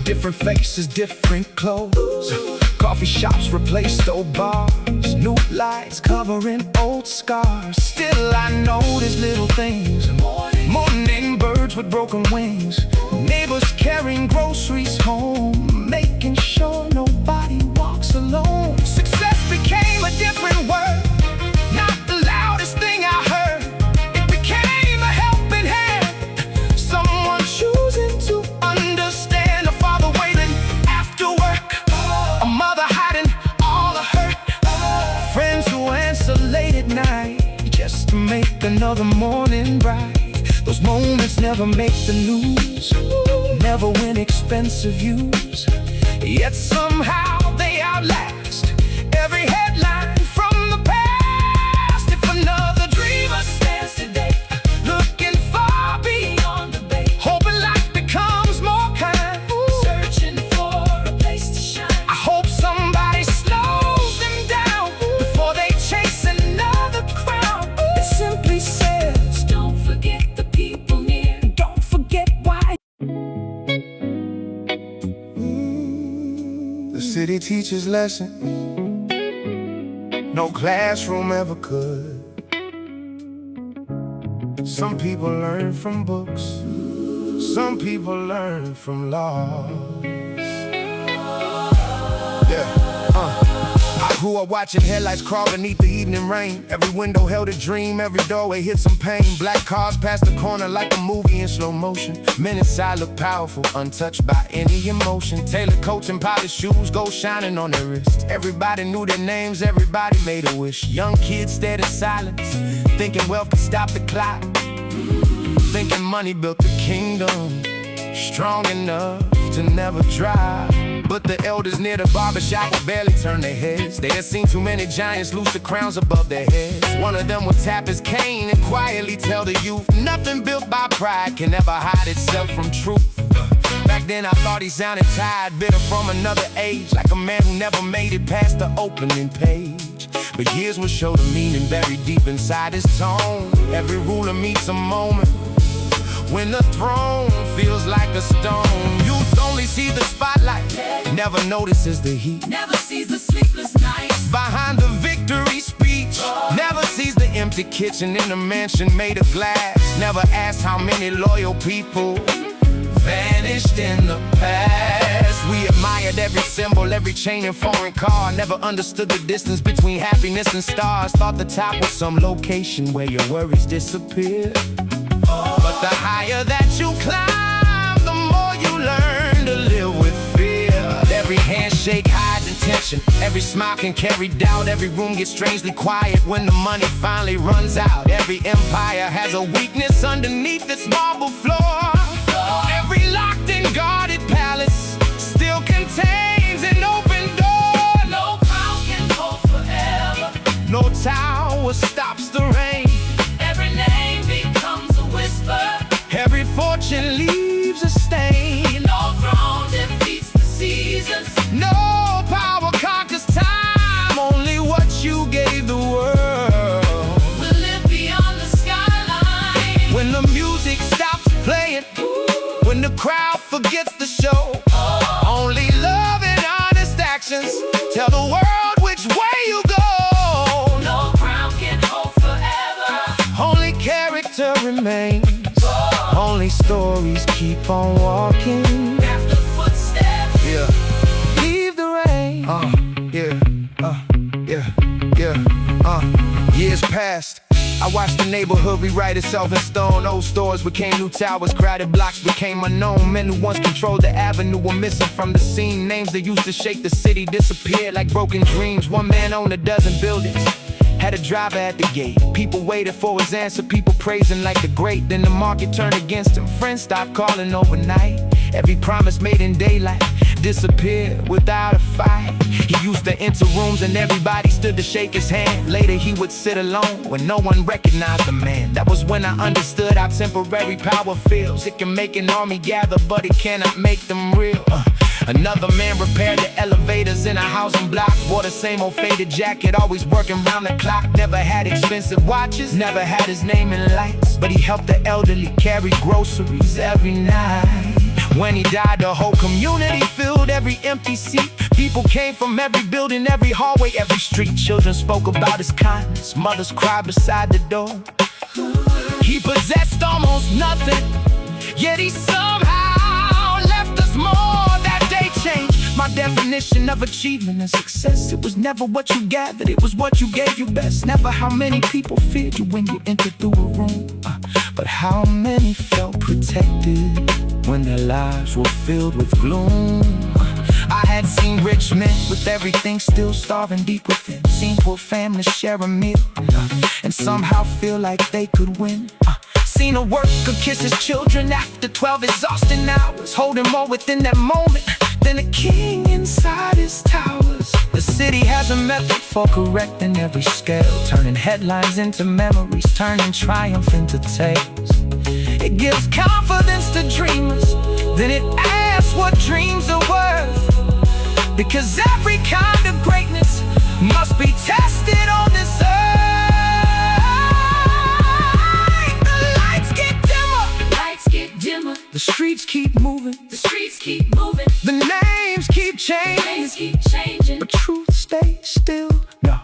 different faces, different clothes. Coffee shops replaced old bars, new lights covering old scars. Still I notice little things, morning birds with broken wings, neighbors carrying groceries home, making sure nobody walks alone. Success became a different word, not the loudest thing I heard. It became a helping hand, someone choosing to understand. A father waiting after work, a mother hiding all the hurt, Friends who answer late at night just to make another morning bright. Those moments never make the news, never win expensive views, yet somehow they outlast every headline from the past. If another dreamer stands today, looking far beyond the bay, hoping life becomes more kind, searching for a place to shine, I hope somebody slows them down before they chase another crown. it simply says, don't forget the people near, don't forget why. The city teaches lessons no classroom ever could. Some people learn from books, some people learn from laws. I grew up watching headlights crawl beneath the evening rain. Every window held a dream, every doorway hid some pain. Black cars past the corner like a movie in slow motion. Men inside look powerful, untouched by any emotion. Tailored coats and polished shoes, gold shining on their wrist. Everybody knew their names, everybody made a wish. Young kids stared in silence, thinking wealth could stop the clock, thinking money built a kingdom strong enough to never drop. But the elders near the barbershop would barely turn their heads. They had seen too many giants lose the crowns above their heads. One of them would tap his cane and quietly tell the youth, nothing built by pride can ever hide itself from truth. Back then I thought he sounded tired, bitter from another age, like a man who never made it past the opening page. But years will show the meaning buried deep inside his tone. Every ruler meets a moment when the throne feels like a stone. Youth only see the spotlight, never notices the heat, never sees the sleepless nights behind the victory speech, never sees the empty kitchen in a mansion made of glass, never asks how many loyal people vanished in the past. We admired every symbol, every chain and foreign car, never understood the distance between happiness and stars. Thought the top was some location where your worries disappear. But the higher that you climb, the more you learn to live with fear. Every handshake hides intention, every smile can carry doubt. Every room gets strangely quiet when the money finally runs out. Every empire has a weakness underneath its marble floor. Every locked and guarded palace still contains an open door. No crown can hold forever, no tower stops the rain. every name becomes a whisper, Every fortune leaves a stain. no throne defeats the seasons, No power conquers time, only what you gave the world. we'll live beyond the skyline. When the music stops playing, when the crowd forgets the show, only love and honest actions tell the world which way you go. No crown can hold forever, Only character remains, only stories keep on walking. after footsteps, Yeah, leave the rain. Years passed. I watched the neighborhood rewrite itself in stone. Old stores became new towers, crowded blocks became unknown. Men who once controlled the avenue were missing from the scene. Names that used to shake the city disappeared like broken dreams. One man owned a dozen buildings, had a driver at the gate. People waited for his answer, people praising like the great. Then the market turned against him, friends stopped calling overnight. Every promise made in daylight disappeared without a fight. He used to enter rooms and everybody stood to shake his hand. Later he would sit alone when no one recognized the man. That was when I understood how temporary power feels. It can make an army gather, but it cannot make them real. Another man repaired the elevators in a housing block. Wore the same old faded jacket, always working round the clock. Never had expensive watches, never had his name in lights, but he helped the elderly carry groceries every night. When he died, the whole community filled every empty seat. People came from every building, every hallway, every street. Children spoke about his kindness, mothers cried beside the door. He possessed almost nothing, yet he somehow left us more. That day changed my definition of achievement and success. It was never what you gathered, it was what you gave your best. Never how many people feared you when you entered through a room, but how many felt protected when their lives were filled with gloom. I had seen rich men with everything still starving deep within. Seen poor families share a meal and somehow feel like they could win. Seen a worker kiss his children after 12 exhausting hours, holding more within that moment than a king inside his towers. The city has a method for correcting every scale, turning headlines into memories, turning triumph into tales. It gives confidence to dreamers, then it asks what dreams are worth. Because every kind of greatness must be tested on this earth. The lights get dimmer, the streets keep moving, the names keep changing, but but truth stays still. No,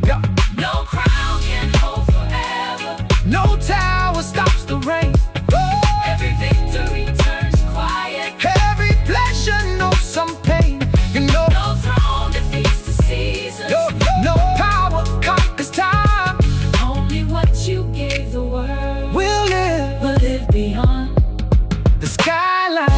no, no crown can hold forever, no tower stops the rain. every victory turns quiet, Every pleasure knows some pain. You know, no throne defeats the seasons, no power conquers time. only what you gave the world We'll will live beyond the skyline.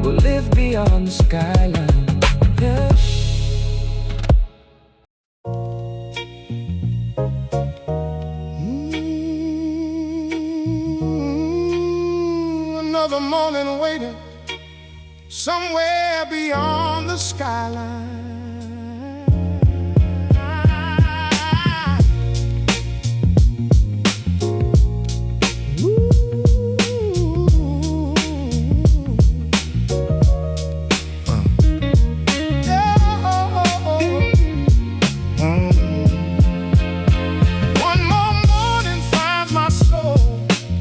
We'll live beyond the skyline. Yeah. somewhere beyond the skyline.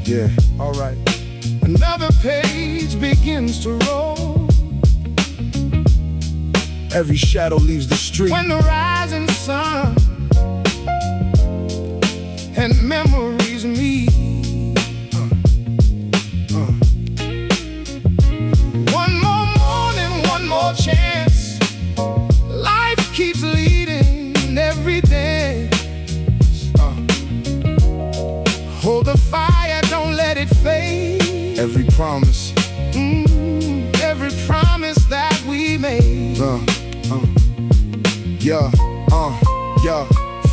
Yeah, alright. Another page begins to roll. Every shadow leaves the street. When the rising sun and memories meet. One more morning, one more chance. Life keeps leading every day. Hold the fire, don't let it fade. Every promise, every promise that we made. Yeah.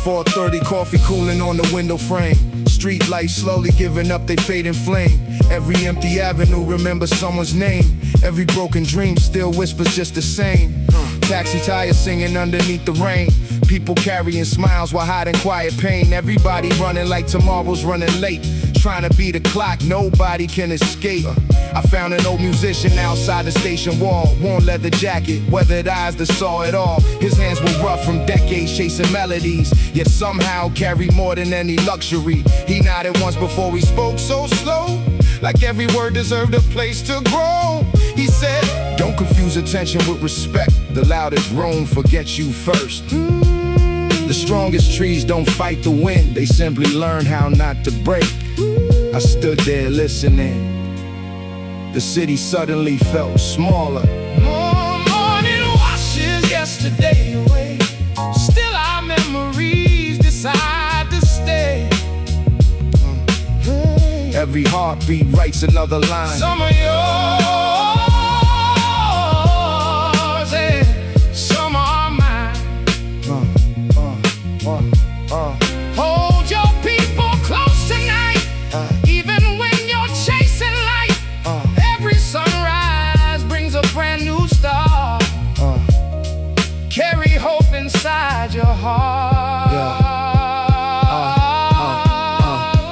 4:30, coffee cooling on the window frame. Street lights slowly giving up, they fading flame. Every empty avenue remembers someone's name. Every broken dream still whispers just the same. Taxi tires singing underneath the rain. People carrying smiles while hiding quiet pain. Everybody running like tomorrow's running late. Trying to beat the clock, nobody can escape. I found an old musician outside the station wall. Worn leather jacket, weathered eyes that saw it all. His hands were rough from decades chasing melodies, yet somehow carried more than any luxury. He nodded once before he spoke so slow, like every word deserved a place to grow. He said, don't confuse attention with respect. The loudest roam forgets you first. The strongest trees don't fight the wind, they simply learn how not to break. I stood there listening. The city suddenly felt smaller. More morning washes yesterday away. Still our memories decide to stay. Every heartbeat writes another line. Some are yours and some are mine. Hold your people close tonight, even when you're chasing light. Every sunrise brings a brand new star. Carry hope inside your heart.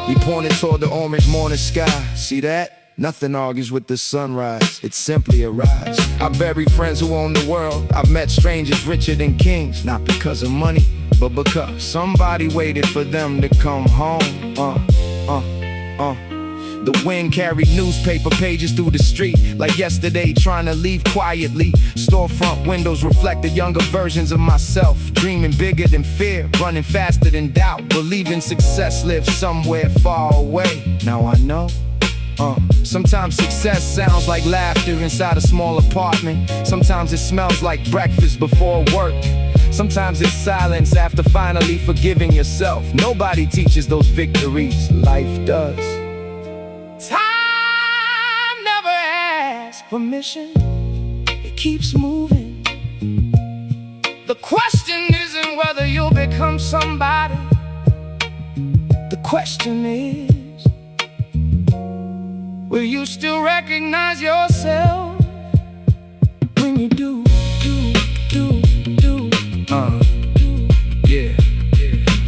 We pointed toward the orange morning sky. See that? Nothing argues with the sunrise, it simply arrives. I bury friends who own the world. I've met strangers richer than kings, not because of money, but because somebody waited for them to come home. The wind carried newspaper pages through the street, like yesterday trying to leave quietly. Storefront windows reflected younger versions of myself, dreaming bigger than fear, running faster than doubt, believing success lives somewhere far away. Now I know. Sometimes success sounds like laughter inside a small apartment. Sometimes it smells like breakfast before work. Sometimes it's silence after finally forgiving yourself. Nobody teaches those victories, life does. Time never asks permission, it keeps moving. The question isn't whether you'll become somebody. The question is, will you still recognize yourself when you do? Yeah.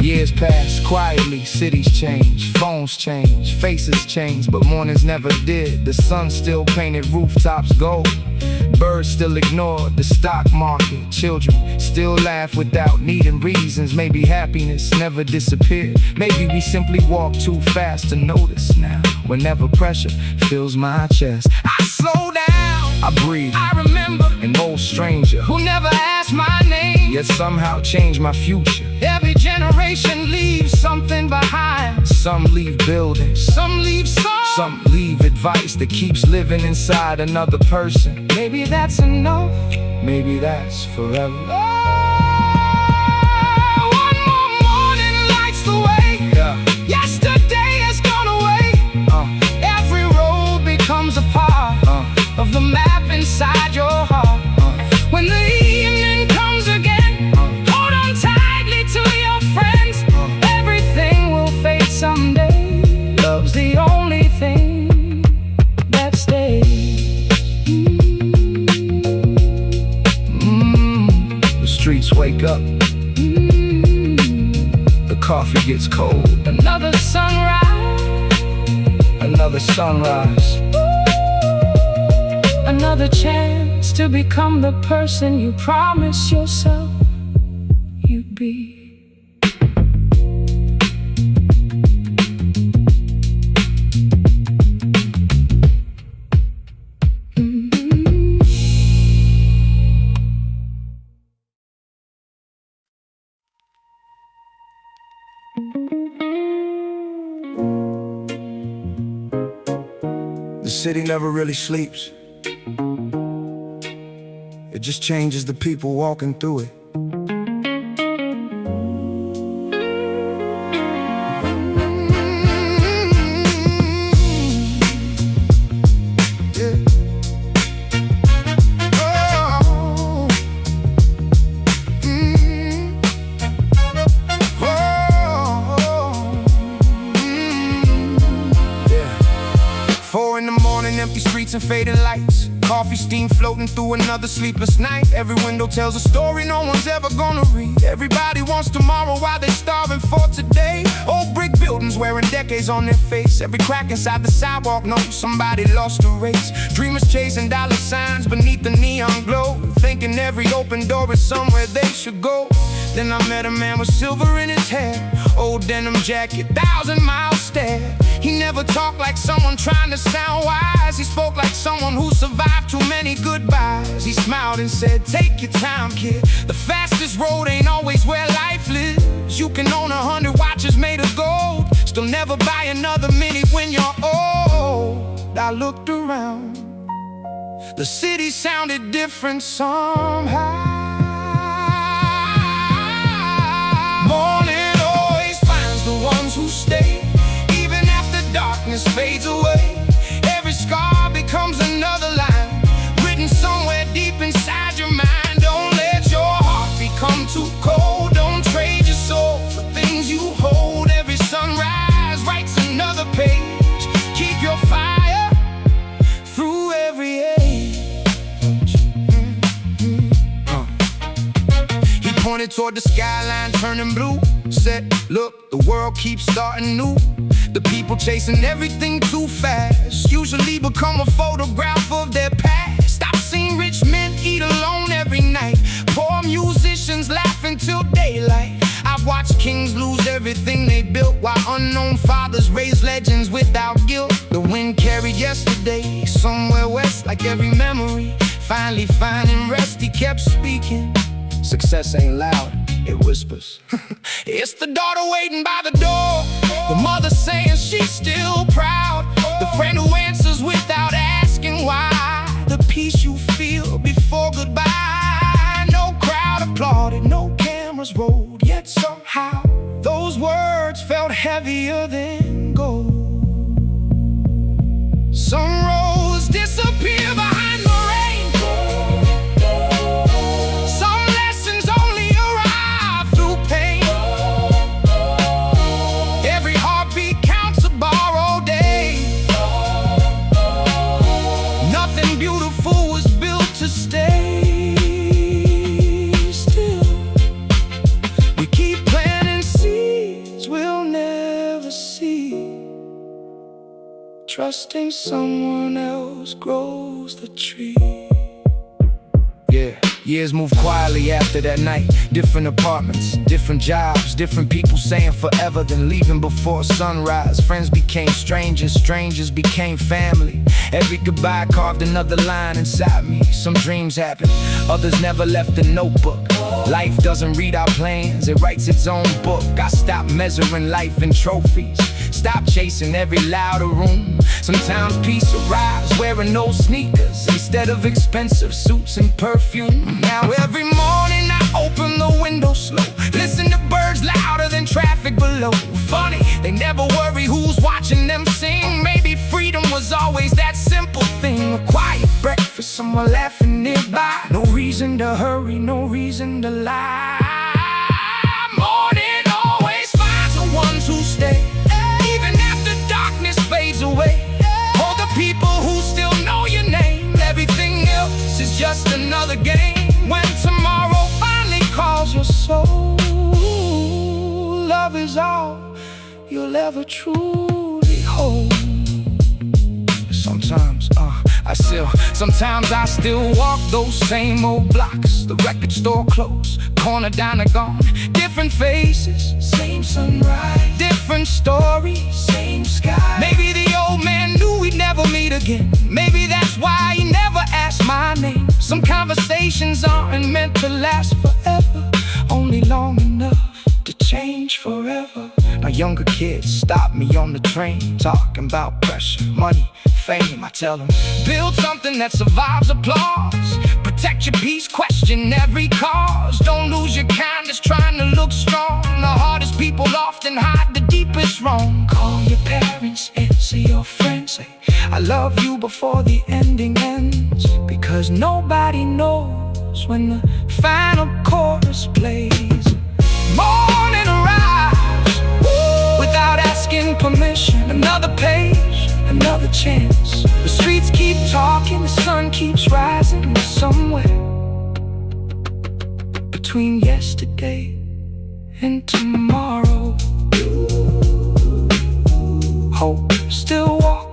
Years pass quietly, cities change, phones change, faces change, but mornings never did. The sun still painted rooftops gold. Birds still ignored the stock market. Children still laugh without needing reasons. Maybe happiness never disappeared. Maybe we simply walk too fast to notice now. Whenever pressure fills my chest, I slow down, I breathe, I remember an old stranger who never asked my name, yet somehow changed my future. Every generation leaves something behind. Some leave buildings, some leave songs, some leave advice that keeps living inside another person. Maybe that's enough, maybe that's forever. One more morning lights the way. Yesterday has gone away. Every road becomes a part of the map inside your heart. When the evening comes again, hold on tightly to your friends. Everything will fade someday. Love's the only thing that stays. wake up, the coffee gets cold. Another sunrise, Another sunrise. another chance to become the person you promised yourself you'd be. The city never really sleeps. It just changes the people walking through it. Empty streets and fading lights, coffee steam floating through another sleepless night. Every window tells a story no one's ever gonna read. Everybody wants tomorrow while they're starving for today. Old brick buildings wearing decades on their face. Every crack inside the sidewalk knows somebody lost a race. Dreamers chasing dollar signs beneath the neon glow, thinking every open door is somewhere they should go. Then I met a man with silver in his hair, old denim jacket, 1,000-mile stare. He never talked like someone trying to sound wise. He spoke like someone who survived too many goodbyes. He smiled and said, take your time, kid. The fastest road ain't always where life lives. You can own 100 watches made of gold, still never buy another minute when you're old. I looked around, the city sounded different somehow. Morning always finds the ones who stay, even after darkness fades away. Every scar becomes another line, written somewhere deep inside your mind. Don't let your heart become too cold. Don't trade your soul for things you hold. Every sunrise writes another page. Keep your fire through every age. He pointed toward the skyline turning blue, said, look, the world keeps starting new. The people chasing everything too fast usually become a photograph of their past. I've seen rich men eat alone every night, poor musicians laugh until daylight. I've watched kings lose everything they built, while unknown fathers raise legends without guilt. The wind carried yesterday somewhere west, like every memory finally finding rest. He kept speaking, success ain't loud, it whispers. It's the daughter waiting by the door, the mother saying she's still proud, the friend who answers without asking why, the peace you feel before goodbye. No crowd applauded, no cameras rolled, yet somehow those words felt heavier than gold. Some roads disappear behind the rain, some lessons only arrive through pain. Every heartbeat counts a borrowed day. Nothing beautiful was built to stay still. We keep planting seeds we'll never see, trusting someone else grows the tree. Yeah, years move quietly after that night. Different apartments, different jobs, different people saying forever, then leaving before sunrise. Friends became strangers, strangers became family. Every goodbye carved another line inside me. Some dreams happened, others never left a notebook. Life doesn't read our plans, it writes its own book. I stopped measuring life in trophies, stop chasing every louder room. Sometimes peace arrives wearing old sneakers instead of expensive suits and perfume. Now every morning I open the window slow, listen to birds louder than traffic below. Funny, they never worry who's watching them sing. Maybe freedom was always that simple thing. A quiet breakfast, someone laughing nearby. No reason to hurry, no reason to lie. Morning always finds the ones who stay, even after darkness fades away. All the people who still know your name, everything else is just another game. When tomorrow finally calls your will ever truly hold. Sometimes I still walk those same old blocks. The record store closed, corner diner gone. Different faces, same sunrise. Different story, same sky. Maybe the old man knew we'd never meet again. Maybe that's why he never asked my name. Some conversations aren't meant to last forever, only long enough to change forever. Now younger kids stop me on the train, talking about pressure, money, fame. I tell them, build something that survives applause. Protect your peace, question every cause. Don't lose your kindness trying to look strong. The hardest people often hide the deepest wrong. Call your parents, answer your friends, say I love you before the ending ends. Because nobody knows when the final chorus plays. Morning arrives, without asking permission. Another page, another chance. The streets keep talking, the sun keeps rising. Somewhere between yesterday and tomorrow, hope still walks